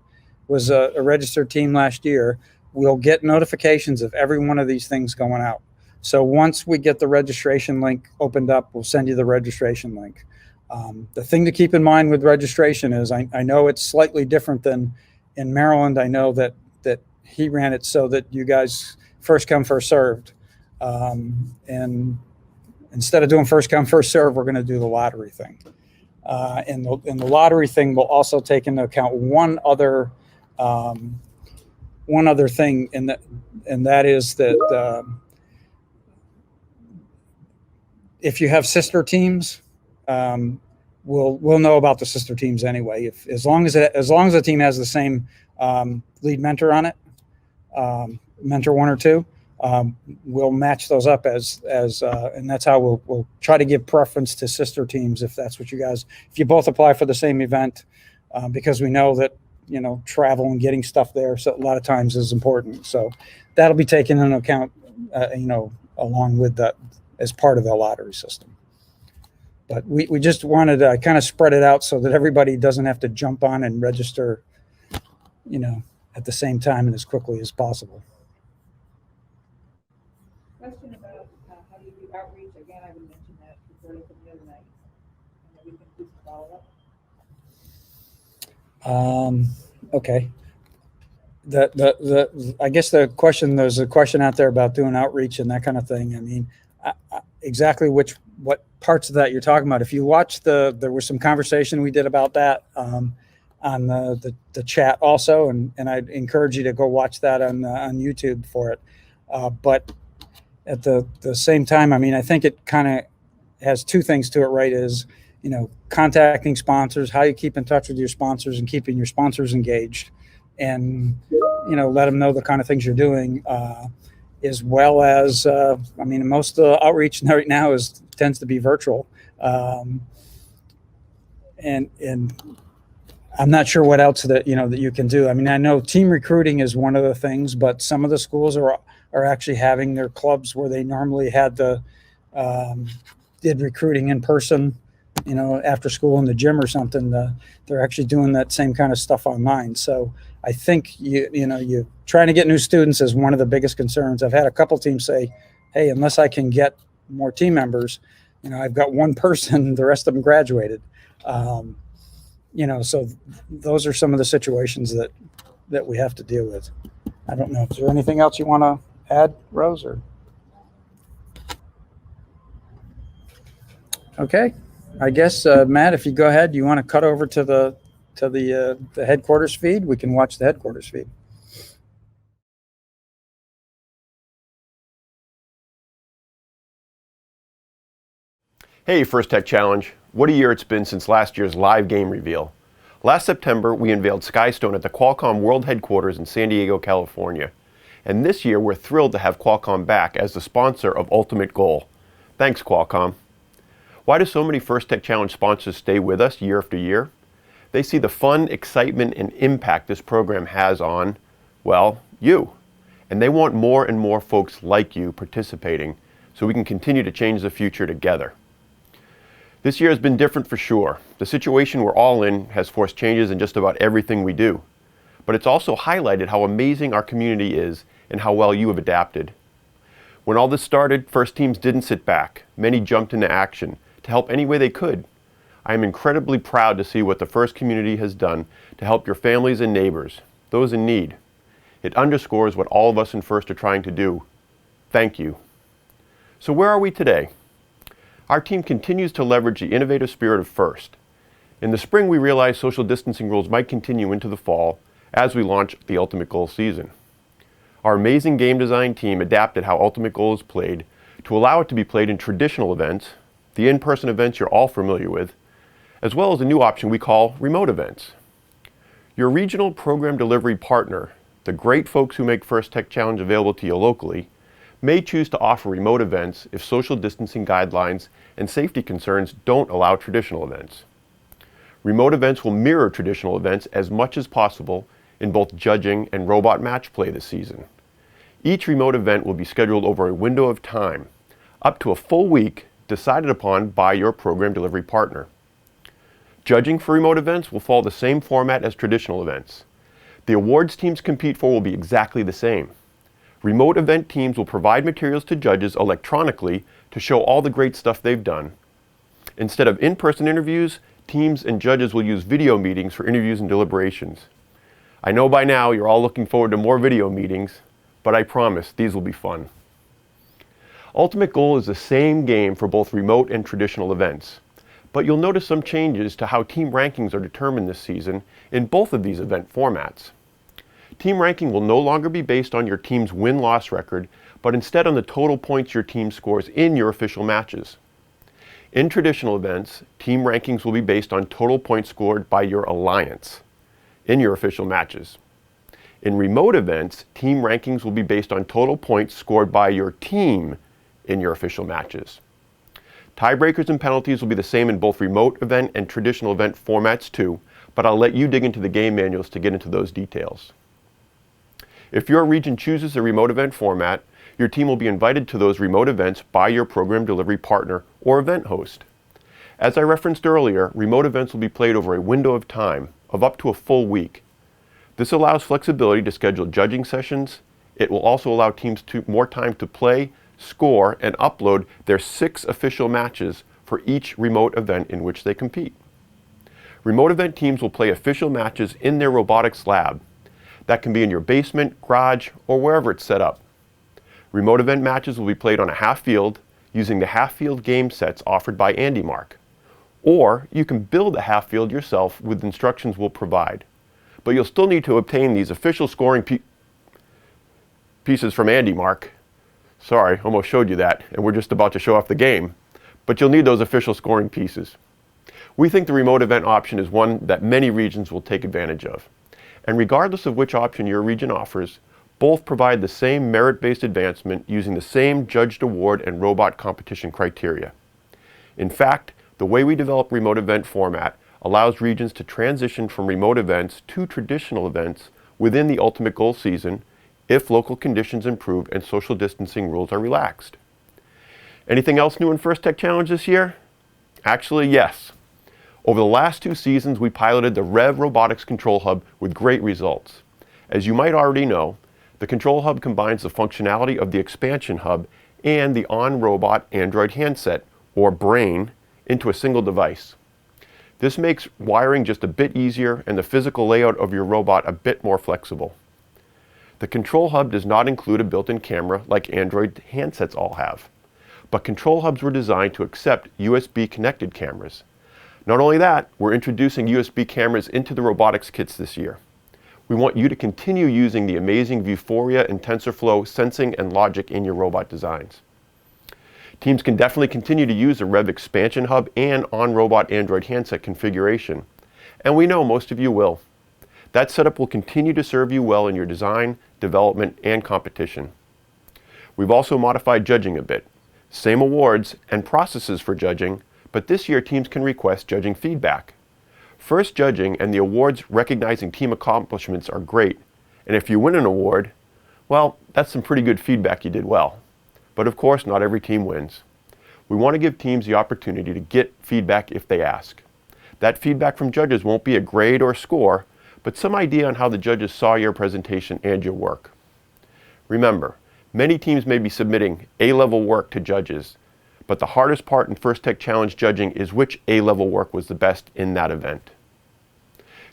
was a registered team last year will get notifications of every one of these things going out. So once we get the registration link opened up, we'll send you the registration link. The thing to keep in mind with registration is I know it's slightly different than in Maryland. I know that he ran it so that you guys first come, first served. And instead of doing first come, first serve, we're going to do the lottery thing. And the lottery thing will also take into account one other thing, and that is that if you have sister teams, we'll know about the sister teams anyway. As long as the team has the same lead mentor on it, mentor one or two, we'll match those up and that's how we'll try to give preference to sister teams if that's what if you both apply for the same event, because we know that, travel and getting stuff there, so a lot of times is important. So that'll be taken into account, along with that as part of the lottery system. But we just wanted to kind of spread it out so that everybody doesn't have to jump on and register, at the same time and as quickly as possible. Question about how do you do outreach? Again, I would mention that before you put the other night. And then we can do some follow-up. Okay. I guess there's a question out there about doing outreach and that kind of thing. I mean, exactly what parts of that you're talking about. If you watch there was some conversation we did about that on the chat also, and I'd encourage you to go watch that on YouTube for it. But at the same time, I mean, I think it kind of has two things to it, right? Is, contacting sponsors, how you keep in touch with your sponsors and keeping your sponsors engaged, and, let them know the kind of things you're doing, as well as, I mean, most of the outreach right now tends to be virtual. And I'm not sure what else that you can do. I mean, I know team recruiting is one of the things, but some of the schools are actually having their clubs where they normally had did recruiting in person, after school in the gym or something. They're actually doing that same kind of stuff online. So I think you trying to get new students is one of the biggest concerns. I've had a couple teams say, hey, unless I can get more team members, I've got one person, the rest of them graduated. So those are some of the situations that we have to deal with. I don't know. Is there anything else you want to add, Rose? Or okay, I guess Matt, if you go ahead, you want to cut over to the headquarters feed. We can watch the headquarters feed. Hey, First Tech Challenge. What a year it's been since last year's live game reveal. Last September, we unveiled Skystone at the Qualcomm World Headquarters in San Diego, California. And this year, we're thrilled to have Qualcomm back as the sponsor of Ultimate Goal. Thanks, Qualcomm. Why do so many First Tech Challenge sponsors stay with us year after year? They see the fun, excitement, and impact this program has on, well, you. And they want more and more folks like you participating so we can continue to change the future together. This year has been different for sure. The situation we're all in has forced changes in just about everything we do. But it's also highlighted how amazing our community is and how well you have adapted. When all this started, First teams didn't sit back. Many jumped into action to help any way they could. I am incredibly proud to see what the First community has done to help your families and neighbors, those in need. It underscores what all of us in First are trying to do. Thank you. So where are we today? Our team continues to leverage the innovative spirit of First. In the spring, we realized social distancing rules might continue into the fall as we launch the Ultimate Goal season. Our amazing game design team adapted how Ultimate Goal is played to allow it to be played in traditional events, the in-person events you're all familiar with, as well as a new option we call remote events. Your regional program delivery partner, the great folks who make First Tech Challenge available to you locally, may choose to offer remote events if social distancing guidelines and safety concerns don't allow traditional events. Remote events will mirror traditional events as much as possible in both judging and robot match play this season. Each remote event will be scheduled over a window of time, up to a full week, decided upon by your program delivery partner. Judging for remote events will follow the same format as traditional events. The awards teams compete for will be exactly the same. Remote event teams will provide materials to judges electronically to show all the great stuff they've done. Instead of in-person interviews, teams and judges will use video meetings for interviews and deliberations. I know by now you're all looking forward to more video meetings, but I promise these will be fun. Ultimate Goal is the same game for both remote and traditional events, but you'll notice some changes to how team rankings are determined this season in both of these event formats. Team ranking will no longer be based on your team's win-loss record, but instead on the total points your team scores in your official matches. In traditional events, team rankings will be based on total points scored by your alliance in your official matches. In remote events, team rankings will be based on total points scored by your team in your official matches. Tiebreakers and penalties will be the same in both remote event and traditional event formats too, but I'll let you dig into the game manuals to get into those details. If your region chooses a remote event format, your team will be invited to those remote events by your program delivery partner or event host. As I referenced earlier, remote events will be played over a window of time of up to a full week. This allows flexibility to schedule judging sessions. It will also allow teams more time to play, score, and upload their 6 official matches for each remote event in which they compete. Remote event teams will play official matches in their robotics lab. That can be in your basement, garage, or wherever it's set up. Remote event matches will be played on a half field using the half field game sets offered by AndyMark. Or you can build a half field yourself with instructions we'll provide. But you'll still need to obtain these official scoring pieces from AndyMark. Sorry, almost showed you that, and we're just about to show off the game. But you'll need those official scoring pieces. We think the remote event option is one that many regions will take advantage of. And regardless of which option your region offers, both provide the same merit-based advancement using the same judged award and robot competition criteria. In fact, the way we develop remote event format allows regions to transition from remote events to traditional events within the ultimate goal season if local conditions improve and social distancing rules are relaxed. Anything else new in First Tech Challenge this year? Actually, yes. Over the last 2 seasons, we piloted the Rev Robotics Control Hub with great results. As you might already know, the Control Hub combines the functionality of the Expansion Hub and the on-robot Android handset, or brain, into a single device. This makes wiring just a bit easier and the physical layout of your robot a bit more flexible. The Control Hub does not include a built-in camera like Android handsets all have, but Control Hubs were designed to accept USB-connected cameras. Not only that, we're introducing USB cameras into the robotics kits this year. We want you to continue using the amazing Vuforia and TensorFlow sensing and logic in your robot designs. Teams can definitely continue to use the Rev Expansion Hub and on-robot Android handset configuration, and we know most of you will. That setup will continue to serve you well in your design, development, and competition. We've also modified judging a bit. Same awards and processes for judging, but this year teams can request judging feedback. First judging and the awards recognizing team accomplishments are great, and if you win an award, well, that's some pretty good feedback you did well. But of course, not every team wins. We want to give teams the opportunity to get feedback if they ask. That feedback from judges won't be a grade or score, but some idea on how the judges saw your presentation and your work. Remember, many teams may be submitting A-level work to judges, but the hardest part in First Tech Challenge judging is which A-level work was the best in that event.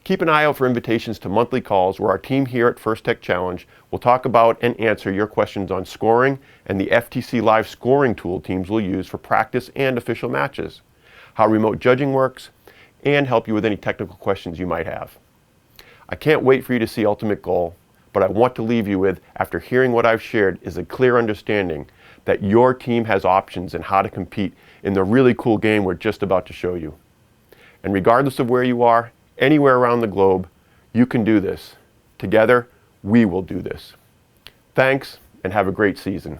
Keep an eye out for invitations to monthly calls where our team here at First Tech Challenge will talk about and answer your questions on scoring and the FTC Live scoring tool teams will use for practice and official matches, how remote judging works, and help you with any technical questions you might have. I can't wait for you to see Ultimate Goal, but I want to leave you with, after hearing what I've shared, is a clear understanding that your team has options in how to compete in the really cool game we're just about to show you. And regardless of where you are, anywhere around the globe, you can do this. Together, we will do this. Thanks, and have a great season.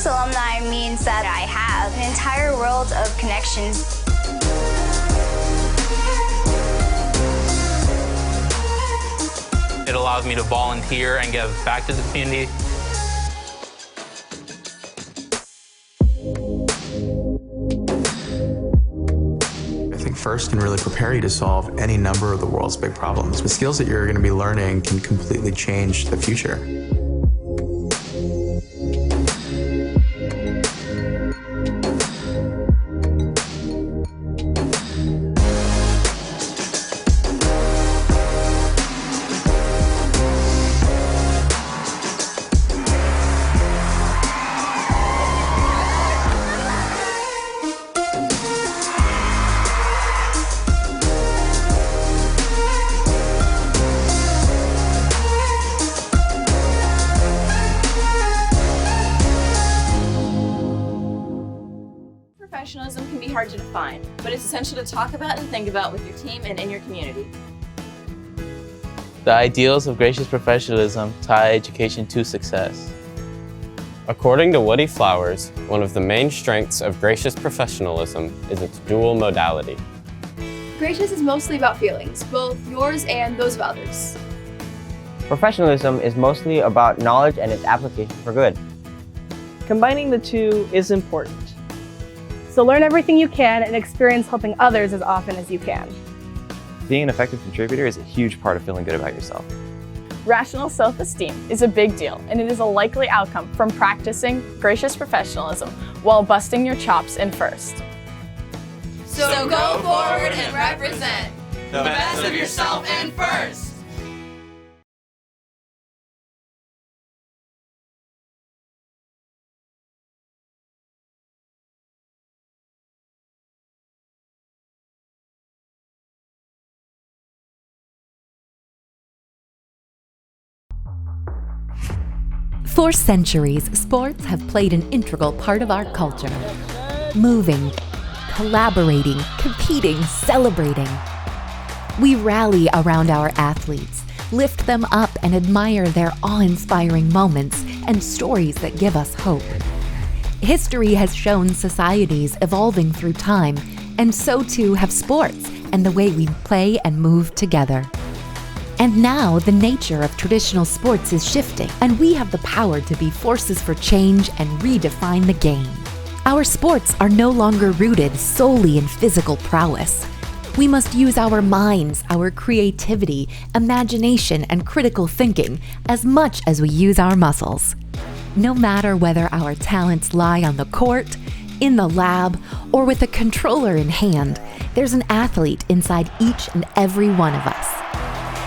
Alumni means that I have an entire world of connections. It allows me to volunteer and give back to the community. I think FIRST can really prepare you to solve any number of the world's big problems. The skills that you're going to be learning can completely change the future. hard to define, but it's essential to talk about and think about with your team and in your community. The ideals of gracious professionalism tie education to success. According to Woody Flowers, one of the main strengths of gracious professionalism is its dual modality. Gracious is mostly about feelings, both yours and those of others. Professionalism is mostly about knowledge and its application for good. Combining the two is important. So learn everything you can and experience helping others as often as you can. Being an effective contributor is a huge part of feeling good about yourself. Rational self-esteem is a big deal, and it is a likely outcome from practicing gracious professionalism while busting your chops in first. So go forward and represent the best of yourself and first. For centuries, sports have played an integral part of our culture. Moving, collaborating, competing, celebrating. We rally around our athletes, lift them up and admire their awe-inspiring moments and stories that give us hope. History has shown societies evolving through time, and so too have sports and the way we play and move together. And now the nature of traditional sports is shifting, and we have the power to be forces for change and redefine the game. Our sports are no longer rooted solely in physical prowess. We must use our minds, our creativity, imagination, and critical thinking as much as we use our muscles. No matter whether our talents lie on the court, in the lab, or with a controller in hand, there's an athlete inside each and every one of us.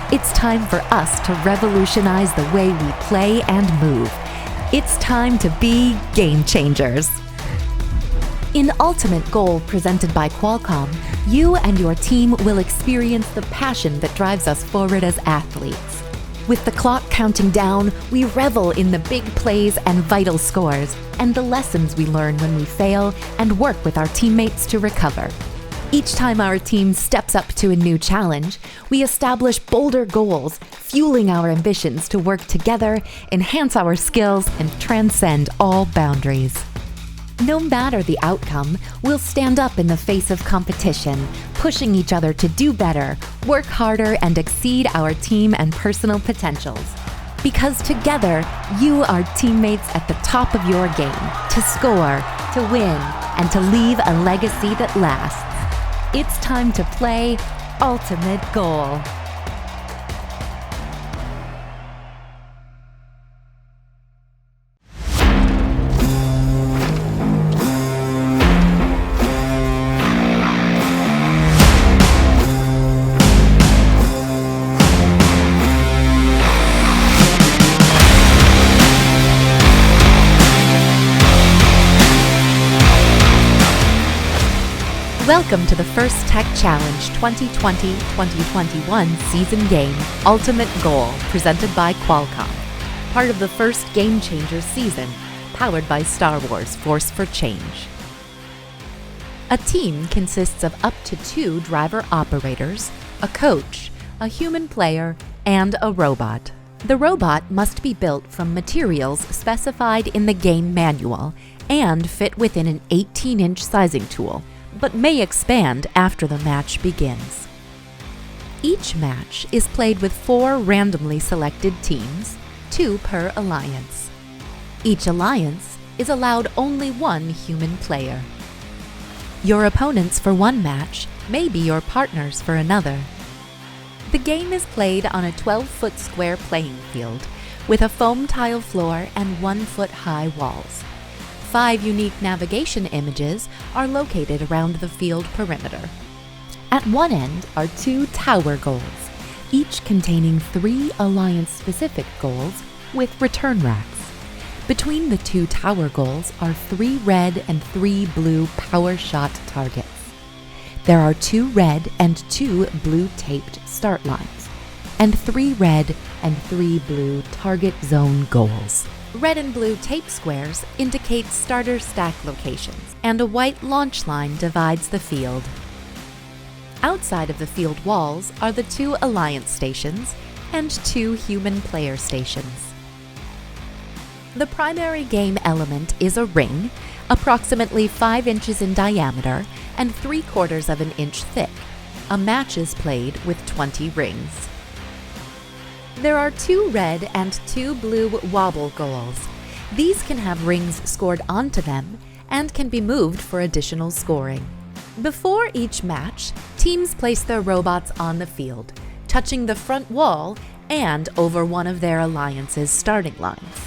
It's time for us to revolutionize the way we play and move. It's time to be game changers. In Ultimate Goal presented by Qualcomm, you and your team will experience the passion that drives us forward as athletes. With the clock counting down, we revel in the big plays and vital scores, and the lessons we learn when we fail and work with our teammates to recover. Each time our team steps up to a new challenge, we establish bolder goals, fueling our ambitions to work together, enhance our skills, and transcend all boundaries. No matter the outcome, we'll stand up in the face of competition, pushing each other to do better, work harder, and exceed our team and personal potentials. Because together, you are teammates at the top of your game, to score, to win, and to leave a legacy that lasts. It's time to play Ultimate Goal. Welcome to the First Tech Challenge 2020-2021 season game, Ultimate Goal, presented by Qualcomm. Part of the first Game Changers season, powered by Star Wars Force for Change. A team consists of up to 2 driver operators, a coach, a human player, and a robot. The robot must be built from materials specified in the game manual and fit within an 18-inch sizing tool, but may expand after the match begins. Each match is played with 4 randomly selected teams, 2 per alliance. Each alliance is allowed only 1 human player. Your opponents for one match may be your partners for another. The game is played on a 12-foot square playing field with a foam tile floor and 1-foot-high walls. 5 unique navigation images are located around the field perimeter. At one end are 2 tower goals, each containing 3 alliance-specific goals with return racks. Between the 2 tower goals are 3 red and 3 blue power shot targets. There are 2 red and 2 blue taped start lines, and 3 red and 3 blue target zone goals. Red and blue tape squares indicate starter stack locations, and a white launch line divides the field. Outside of the field walls are the 2 Alliance stations and 2 human player stations. The primary game element is a ring, approximately 5 inches in diameter and 3/4 of an inch thick. A match is played with 20 rings. There are 2 red and 2 blue wobble goals. These can have rings scored onto them and can be moved for additional scoring. Before each match, teams place their robots on the field, touching the front wall and over one of their alliance's starting lines.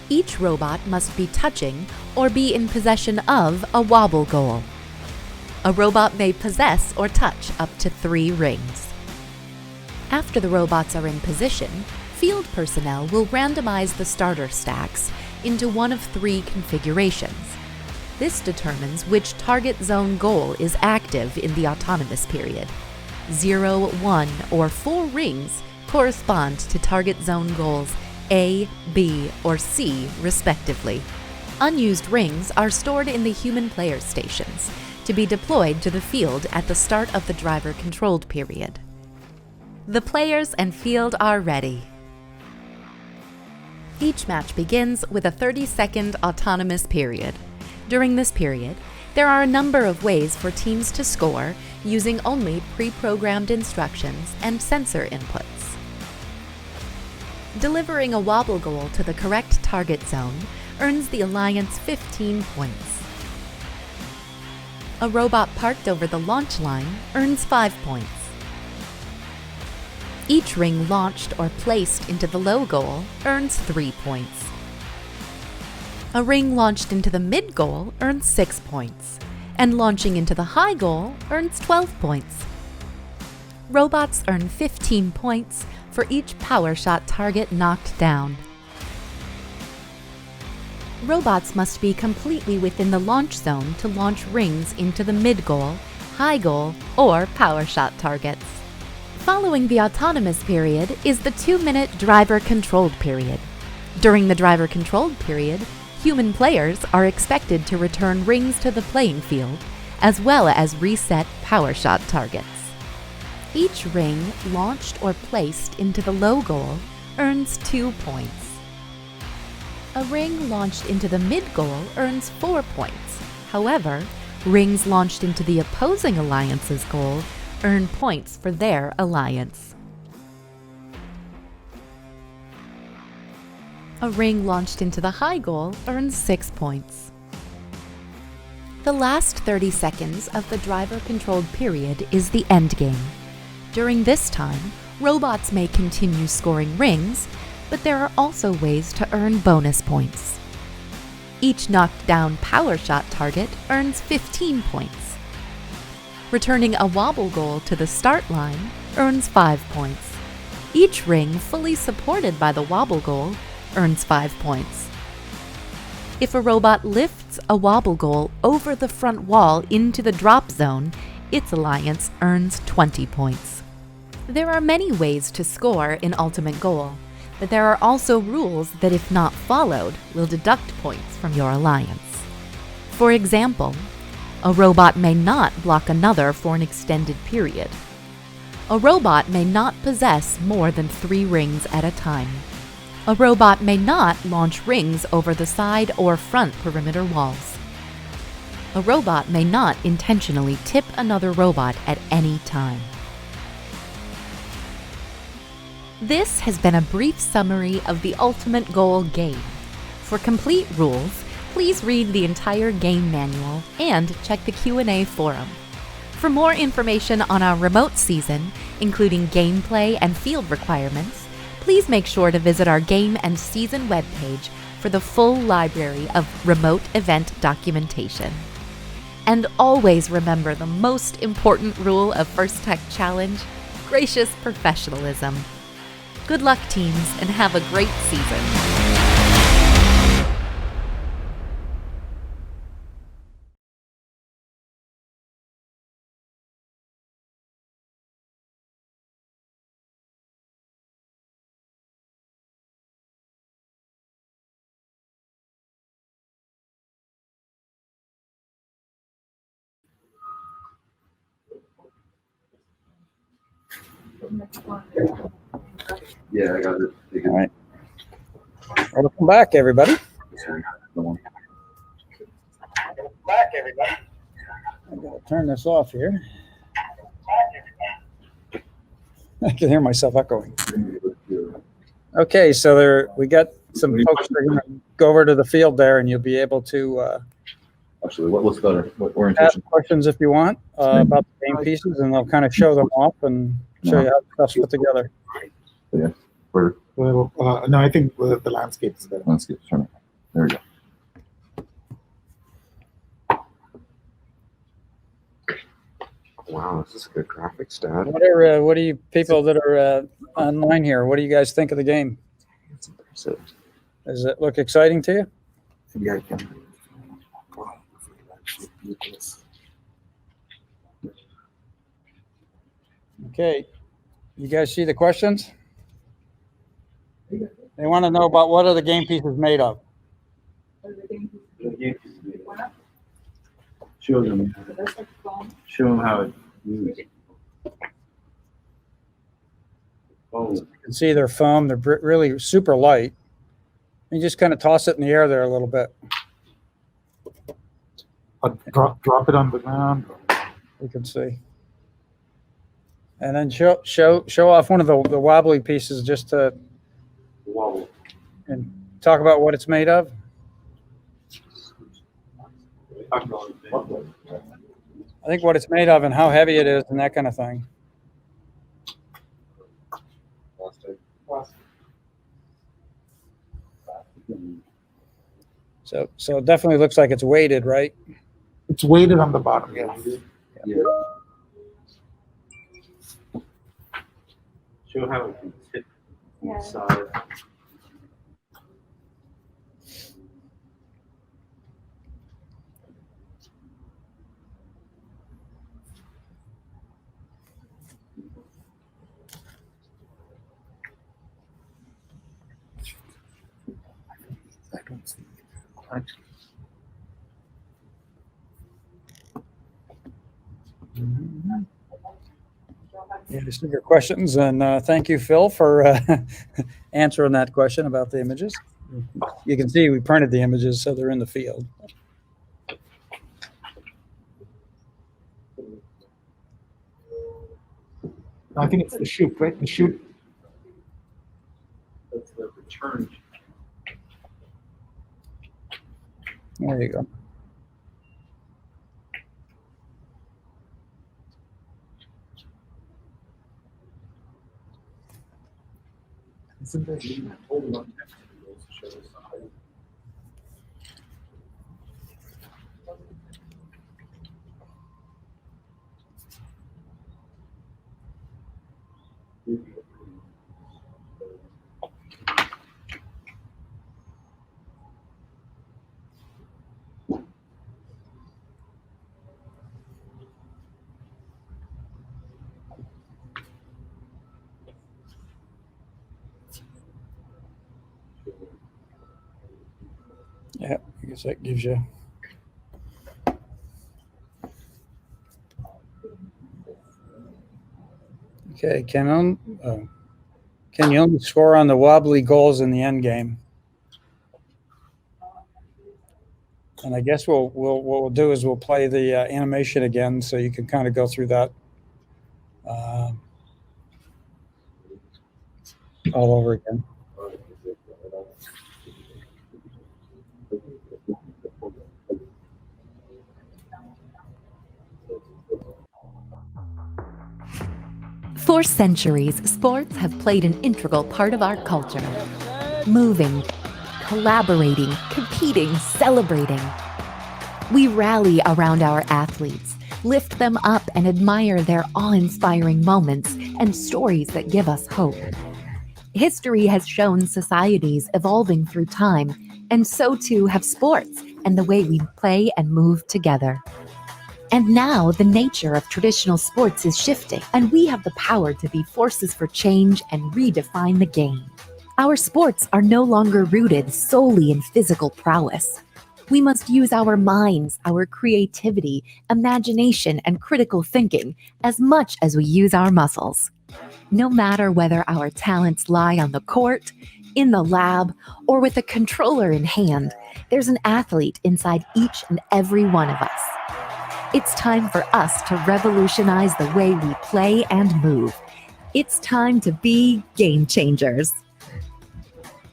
Each robot must be touching or be in possession of a wobble goal. A robot may possess or touch up to 3 rings. After the robots are in position, field personnel will randomize the starter stacks into one of 3 configurations. This determines which target zone goal is active in the autonomous period. 0, 1, or 4 rings correspond to target zone goals A, B, or C, respectively. Unused rings are stored in the human player stations to be deployed to the field at the start of the driver-controlled period. The players and field are ready. Each match begins with a 30-second autonomous period. During this period, there are a number of ways for teams to score using only pre-programmed instructions and sensor inputs. Delivering a wobble goal to the correct target zone earns the Alliance 15 points. A robot parked over the launch line earns 5 points. Each ring launched or placed into the low goal earns 3 points. A ring launched into the mid goal earns 6 points, and launching into the high goal earns 12 points. Robots earn 15 points for each power shot target knocked down. Robots must be completely within the launch zone to launch rings into the mid goal, high goal, or power shot targets. Following the autonomous period is the 2-minute driver-controlled period. During the driver-controlled period, human players are expected to return rings to the playing field, as well as reset power shot targets. Each ring launched or placed into the low goal earns 2 points. A ring launched into the mid goal earns 4 points. However, rings launched into the opposing alliance's goal earn points for their alliance. A ring launched into the high goal earns 6 points. The last 30 seconds of the driver-controlled period is the endgame. During this time, robots may continue scoring rings, but there are also ways to earn bonus points. Each knocked down power shot target earns 15 points. Returning a wobble goal to the start line earns 5 points. Each ring fully supported by the wobble goal earns 5 points. If a robot lifts a wobble goal over the front wall into the drop zone, its alliance earns 20 points. There are many ways to score in Ultimate Goal, but there are also rules that, if not followed, will deduct points from your alliance. For example, a robot may not block another for an extended period. A robot may not possess more than 3 rings at a time. A robot may not launch rings over the side or front perimeter walls. A robot may not intentionally tip another robot at any time. This has been a brief summary of the Ultimate Goal game. For complete rules, please read the entire game manual and check the Q&A forum. For more information on our remote season, including gameplay and field requirements, please make sure to visit our game and season webpage for the full library of remote event documentation. And always remember the most important rule of First Tech Challenge: gracious professionalism. Good luck, teams, and have a great season. Yeah, I got it. All right. Welcome back, everybody. I'm going to turn this off here. I can hear myself echoing. Okay, so we got some folks that are going to go over to the field there, and you'll be able to Actually, what's better? What ask orientation? questions if you want about the game pieces, and they'll kind of show them off and show you how stuff's put together. Yeah. Where? Well, no, I think the landscape is better. Landscape. Turn it. There we go. Wow, this is a good graphics, Dad. What are you people that are online here? What do you guys think of the game? It's impressive. Does it look exciting to you? Yeah, I can. Okay, you guys see the questions? They want to know about what are the game pieces made of. Show them. Show them how it moves. Oh. You can see they're foam. They're really super light. You just kind of toss it in the air there a little bit. Drop it on the ground. You can see. And then show off one of the wobbly pieces just to Wobble. and talk about what it's made of. I think what it's made of and how heavy it is and that kind of thing. So it definitely looks like it's weighted, right? It's weighted on the bottom. Yeah. Show how it can tip inside. I don't see it. Actually. Yeah, just your questions, and thank you, Phil, for answering that question about the images. You can see we printed the images, so they're in the field. I think it's the chute, right? The chute. That's the return. There you go. Isn't there? Yeah, I guess that gives you. Okay, can you only score on the wobbly goals in the end game? And I guess what we'll do is we'll play the animation again, so you can kind of go through that all over again. For centuries, sports have played an integral part of our culture. Moving, collaborating, competing, celebrating. We rally around our athletes, lift them up, and admire their awe-inspiring moments and stories that give us hope. History has shown societies evolving through time, and so too have sports and the way we play and move together. And now the nature of traditional sports is shifting, and we have the power to be forces for change and redefine the game. Our sports are no longer rooted solely in physical prowess. We must use our minds, our creativity, imagination, and critical thinking as much as we use our muscles. No matter whether our talents lie on the court, in the lab, or with a controller in hand, there's an athlete inside each and every one of us. It's time for us to revolutionize the way we play and move. It's time to be game changers.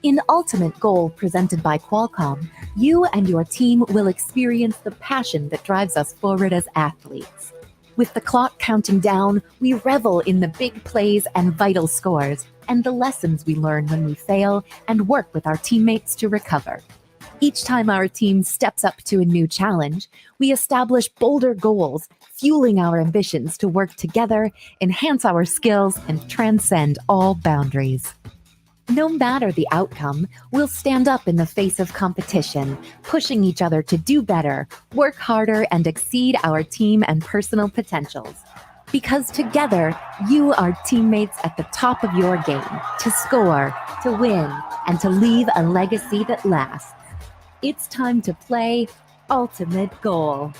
In Ultimate Goal presented by Qualcomm, you and your team will experience the passion that drives us forward as athletes. With the clock counting down, we revel in the big plays and vital scores, and the lessons we learn when we fail and work with our teammates to recover. Each time our team steps up to a new challenge, we establish bolder goals, fueling our ambitions to work together, enhance our skills, and transcend all boundaries. No matter the outcome, we'll stand up in the face of competition, pushing each other to do better, work harder, and exceed our team and personal potentials. Because together, you are teammates at the top of your game, to score, to win, and to leave a legacy that lasts. It's time to play Ultimate Goal.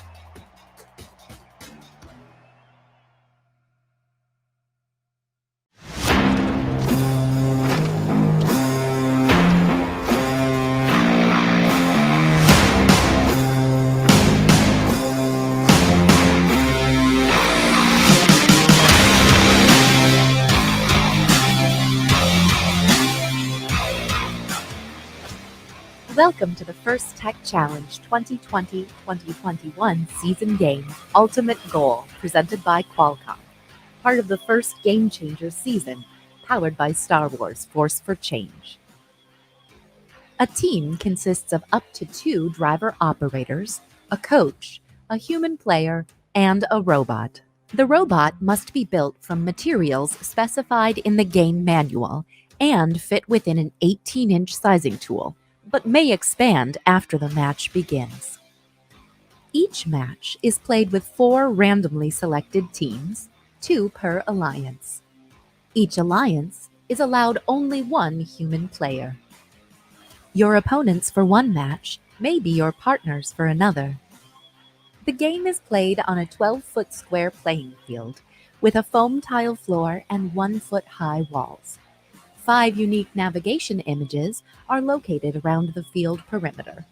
Welcome to the First Tech Challenge 2020-2021 season game, Ultimate Goal, presented by Qualcomm, part of the first Game Changers season, powered by Star Wars Force for Change. A team consists of up to 2 driver operators, a coach, a human player, and a robot. The robot must be built from materials specified in the game manual and fit within an 18-inch sizing tool, but may expand after the match begins. Each match is played with 4 randomly selected teams, 2 per alliance. Each alliance is allowed only 1 human player. Your opponents for one match may be your partners for another. The game is played on a 12-foot square playing field with a foam tile floor and 1-foot-high walls. 5 unique navigation images are located around the field perimeter.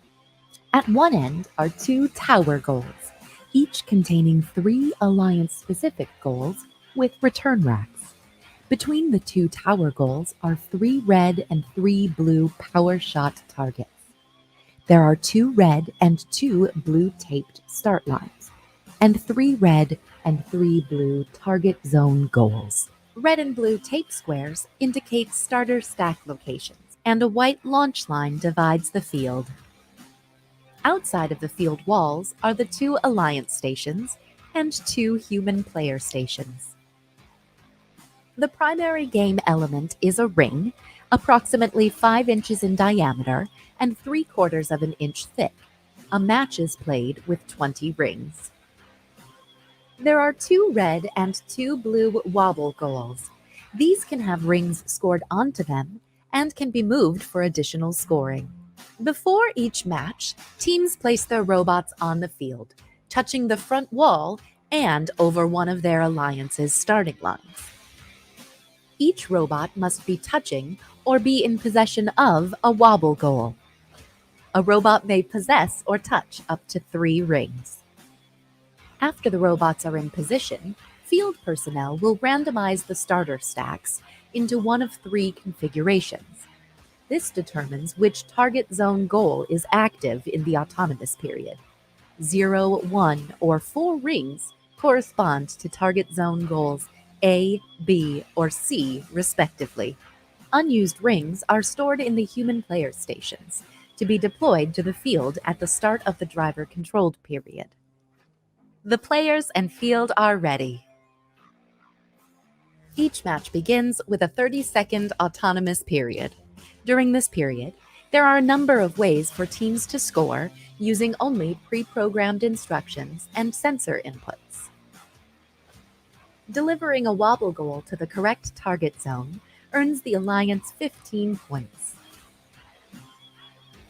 At one end are 2 tower goals, each containing 3 alliance-specific goals with return racks. Between the 2 tower goals are 3 red and 3 blue power shot targets. There are 2 red and 2 blue taped start lines, and 3 red and 3 blue target zone goals. Red and blue tape squares indicate starter stack locations, and a white launch line divides the field. Outside of the field walls are the 2 alliance stations and 2 human player stations. The primary game element is a ring, approximately 5 inches in diameter and 3/4 of an inch thick. A match is played with 20 rings. There are 2 red and 2 blue wobble goals. These can have rings scored onto them and can be moved for additional scoring. Before each match, teams place their robots on the field, touching the front wall and over one of their alliance's starting lines. Each robot must be touching or be in possession of a wobble goal. A robot may possess or touch up to 3 rings. After the robots are in position, field personnel will randomize the starter stacks into one of 3 configurations. This determines which target zone goal is active in the autonomous period. 0, 1, or 4 rings correspond to target zone goals A, B, or C, respectively. Unused rings are stored in the human player stations to be deployed to the field at the start of the driver-controlled period. The players and field are ready. Each match begins with a 30-second autonomous period. During this period, there are a number of ways for teams to score using only pre-programmed instructions and sensor inputs. Delivering a wobble goal to the correct target zone earns the alliance 15 points.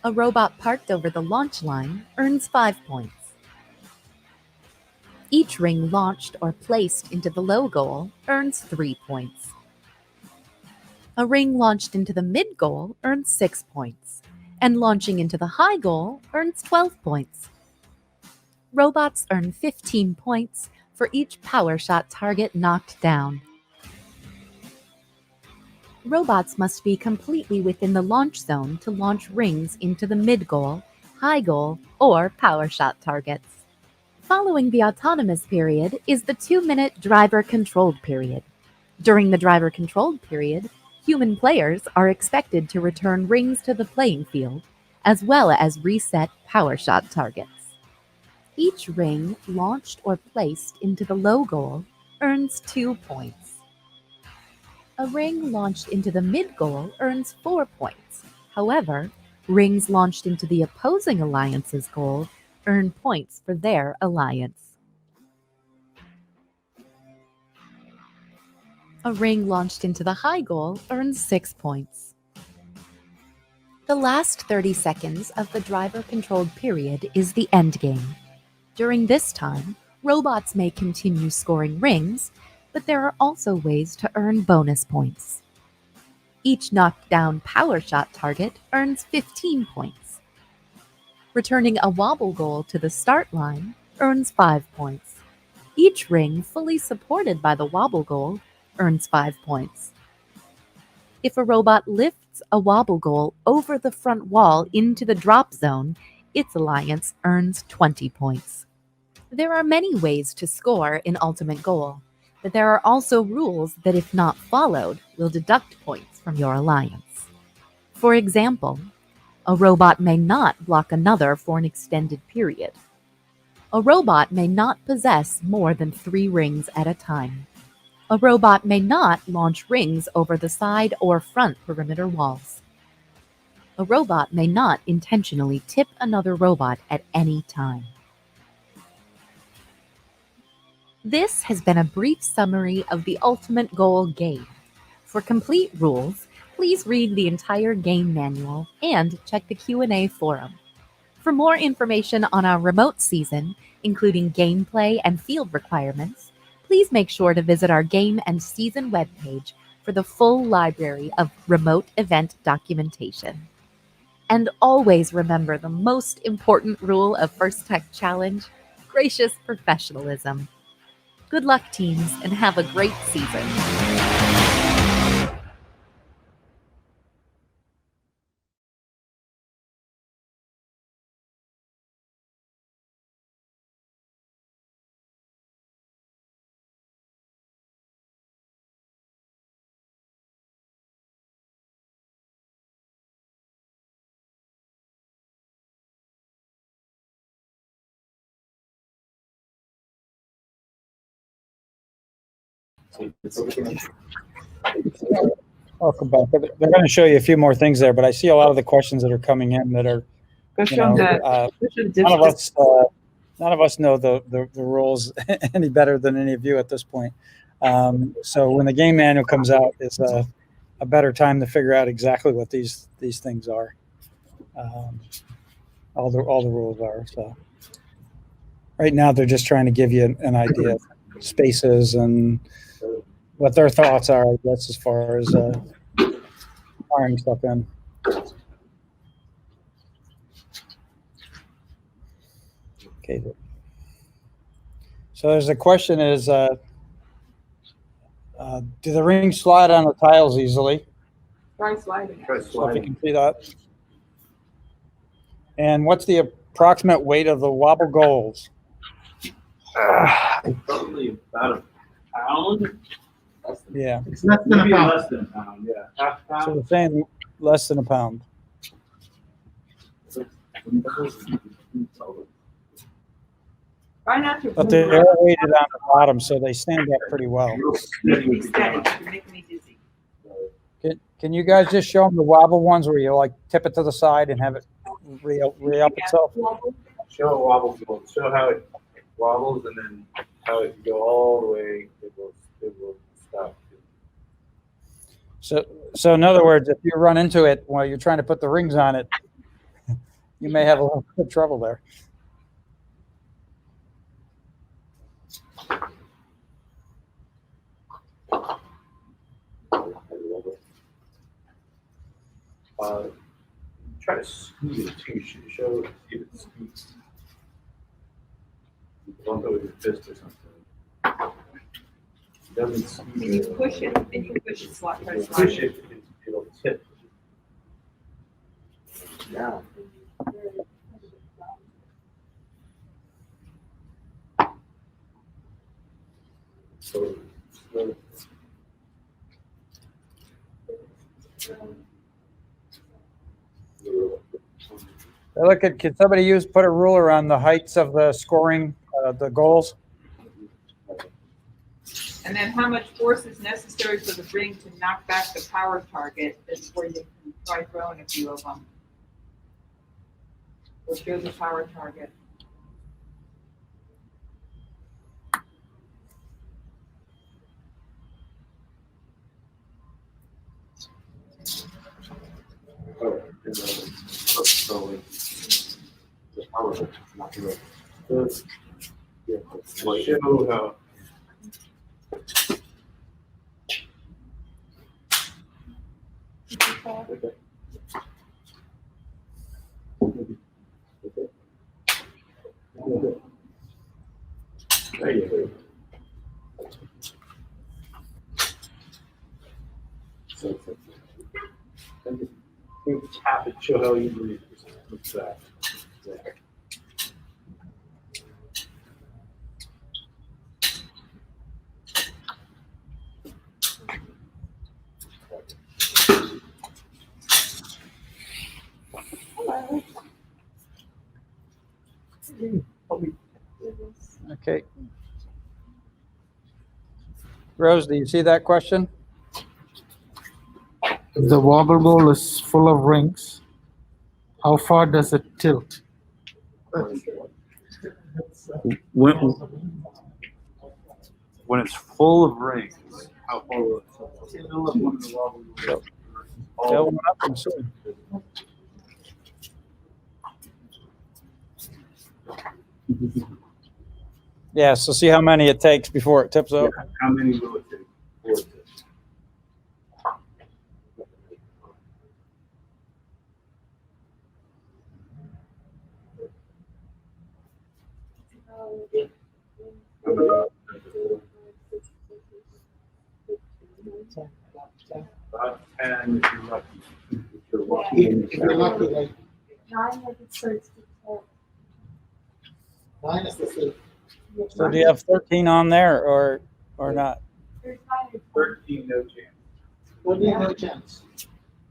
A robot parked over the launch line earns 5 points. Each ring launched or placed into the low goal earns 3 points. A ring launched into the mid goal earns 6 points, and launching into the high goal earns 12 points. Robots earn 15 points for each power shot target knocked down. Robots must be completely within the launch zone to launch rings into the mid goal, high goal, or power shot targets. Following the autonomous period is the 2-minute driver-controlled period. During the driver-controlled period, human players are expected to return rings to the playing field, as well as reset power shot targets. Each ring launched or placed into the low goal earns 2 points. A ring launched into the mid goal earns 4 points. However, rings launched into the opposing alliance's goal earn points for their alliance. A ring launched into the high goal earns 6 points. The last 30 seconds of the driver-controlled period is the end game. During this time, robots may continue scoring rings, but there are also ways to earn bonus points. Each knocked down power shot target earns 15 points. Returning a wobble goal to the start line earns 5 points. Each ring fully supported by the wobble goal earns 5 points. If a robot lifts a wobble goal over the front wall into the drop zone, its alliance earns 20 points. There are many ways to score in Ultimate Goal, but there are also rules that, if not followed, will deduct points from your alliance. For example, a robot may not block another for an extended period. A robot may not possess more than 3 rings at a time. A robot may not launch rings over the side or front perimeter walls. A robot may not intentionally tip another robot at any time. This has been a brief summary of the Ultimate Goal game. For complete rules, please read the entire game manual and check the Q&A forum. For more information on our remote season, including gameplay and field requirements, please make sure to visit our game and season webpage for the full library of remote event documentation. And always remember the most important rule of First Tech Challenge: gracious professionalism. Good luck, teams, and have a great season. Welcome back. They're going to show you a few more things there, but I see a lot of the questions that are coming in that are, none of us know the rules any better than any of you at this point. So when the game manual comes out, is a better time to figure out exactly what these things are. All the rules are. So right now they're just trying to give you an idea of spaces and what their thoughts are, I guess, as far as firing stuff in. Okay. So there's a question is, do the rings slide on the tiles easily? Try sliding. So if you can see that. And what's the approximate weight of the wobble goals? Probably about a pound. Yeah. It's less than a pound. Less than a pound, yeah. Half pound. So we're saying less than a pound. Try not to. But they're weighted on the bottom, so they stand up pretty well. Make me steady. You're making me dizzy. Can you guys just show them the wobble ones where you like tip it to the side and have it re-up itself? Show a wobble. Show how it wobbles and then how it can go all the way. It will stop. So in other words, if you run into it while you're trying to put the rings on it, you may have a little bit of trouble there. Try to scoot it too. Show if it scoots. Don't go with your fist or something. It doesn't scoot. When you push it, and you push it, slot, try to slide Push it, it'll tip. Yeah. So, Look at, can somebody put a ruler on the heights of the scoring, the goals? And then how much force is necessary for the ring to knock back the power target before you can try throwing a few of them? We'll show the power target. show how. There you go. Tap it, show how easily it looks back. There. Okay. Rose, do you see that question? If the wobble ball is full of rings, how far does it tilt? When it's full of rings, how far will it tilt? Fill one up and swing. Yeah, so see how many it takes before it tips over. Yeah, how many will it take before it tips? About 10 if you're lucky. If you're lucky. If you're lucky, like 9 is the safe. So do you have 13 on there or not? 13, no chance. 13, no chance.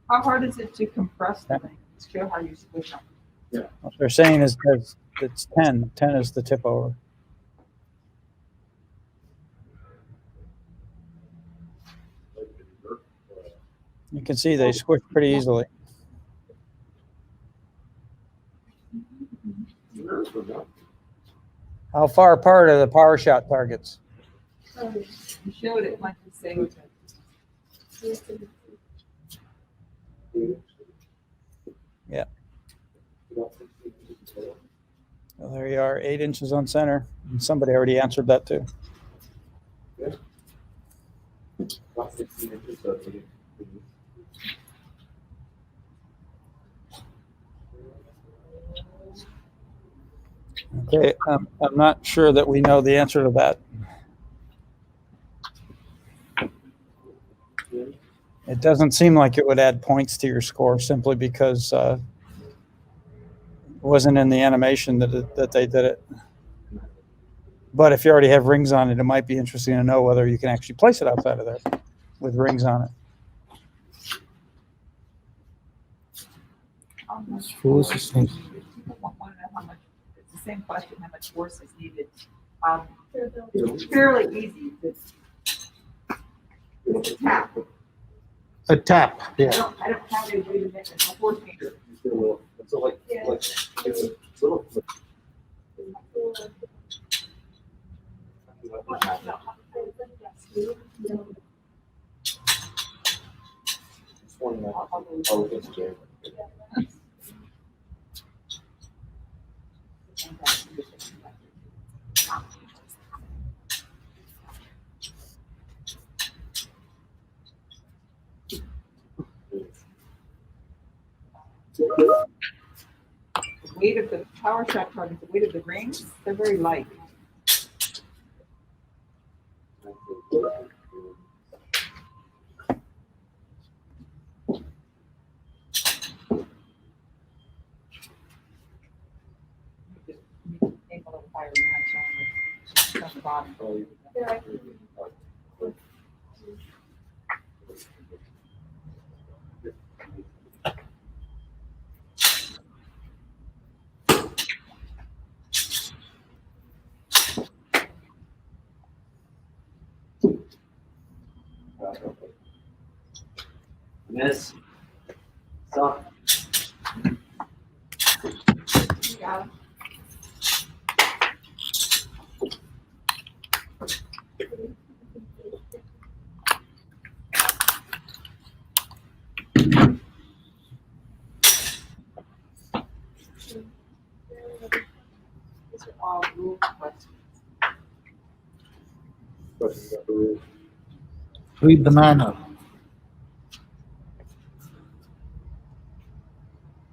How hard is it to compress the ring? Show how you squish them. Yeah. What they're saying is that it's 10. 10 is the tip over. You can see they squish pretty easily. How far apart are the power shot targets? You showed it like you say. Yeah. Well, there you are, 8 inches on center. And somebody already answered that too. About 16 inches, so Okay, I'm not sure that we know the answer to that. It doesn't seem like it would add points to your score simply because it wasn't in the animation that they did it. But if you already have rings on it, it might be interesting to know whether you can actually place it outside of there with rings on it. Force is needed. People want to know how much. It's the same question. How much force is needed? It's fairly easy. It's a tap. A tap, yeah. I don't have a way to make it a force meter. It's like it's a little. weight of the power shot target, the weight of the rings, they're very light. Aim a little higher, you're not showing the bottom. Miss. Stop. Yeah. These are all rule questions. Read the manual.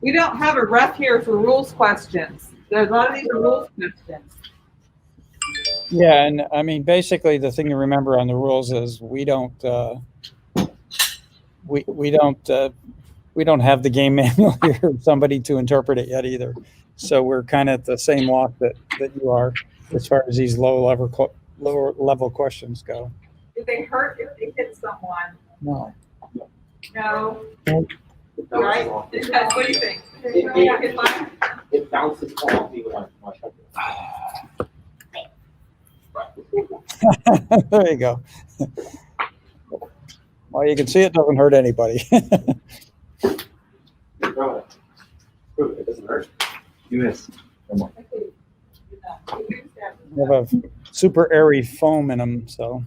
We don't have a ref here for rules questions. There's a lot of these are rules questions. Yeah, and I mean, basically, the thing to remember on the rules is we don't we don't have the game manual here for somebody to interpret it yet either. So we're kind of at the same walk that you are as far as these lower level questions go. Do they hurt if they hit someone? No. No. Nope. Right? Because what do you think? It bounces off even on my There you go. Well, you can see it doesn't hurt anybody. It doesn't hurt. You miss. They have a super airy foam in them, so.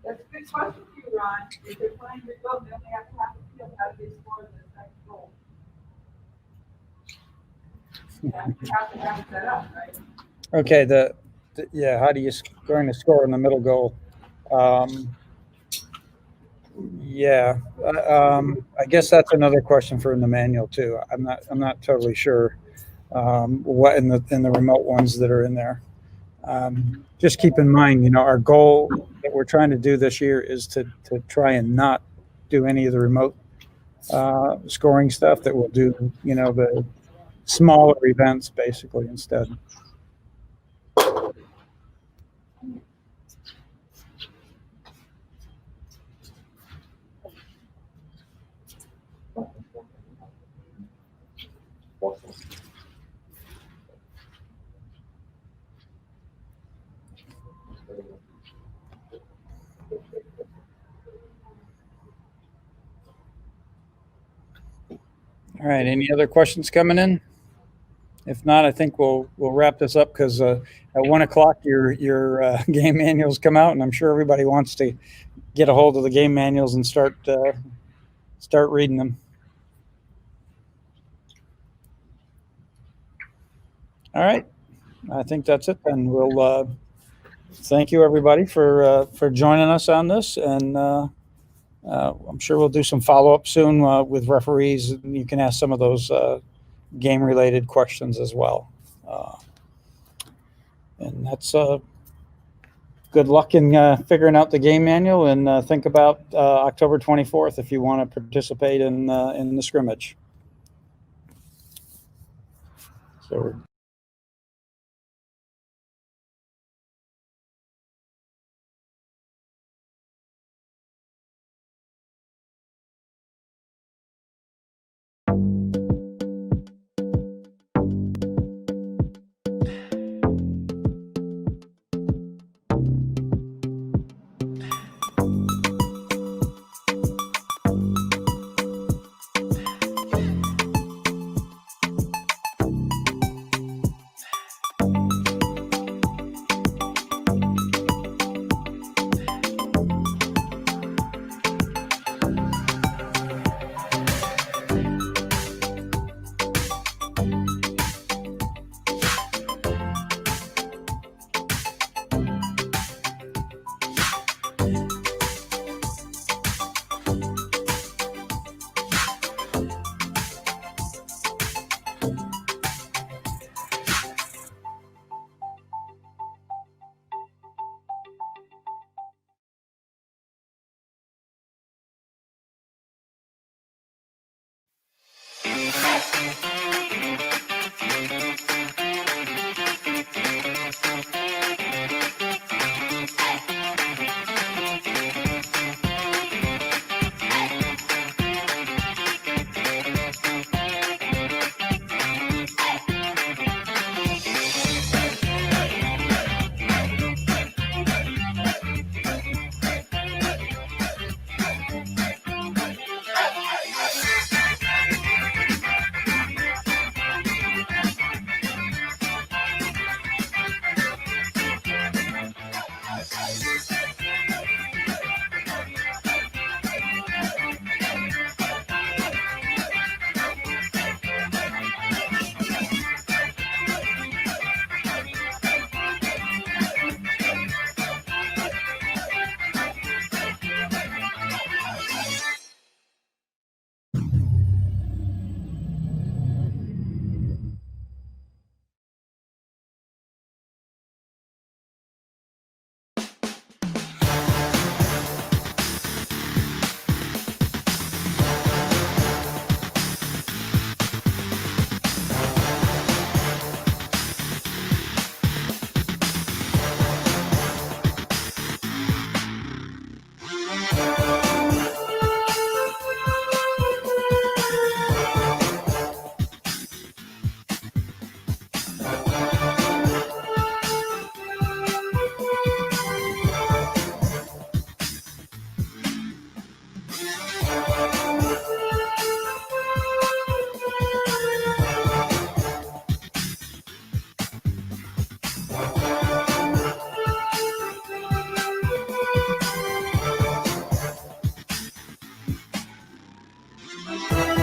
That's a good question for you, Ron. If they're playing remote, they only have to have a field. How do they score the second goal? Yeah, you have to have it set up, right? Okay, yeah, how do you going to score in the middle goal? Yeah, I guess that's another question for in the manual too. I'm not totally sure what in the remote ones that are in there. Just keep in mind, our goal that we're trying to do this year is to try and not do any of the remote scoring stuff. That we'll do, the smaller events basically instead. All right. Any other questions coming in? If not, I think we'll wrap this up because at 1 o'clock your game manuals come out, and I'm sure everybody wants to get a hold of the game manuals and start reading them. All right. I think that's it. Then we'll thank you everybody for joining us on this, and I'm sure we'll do some follow-up soon with referees. And you can ask some of those game-related questions as well. And that's good luck in figuring out the game manual, and think about October 24th if you want to participate in the scrimmage. So. Bye.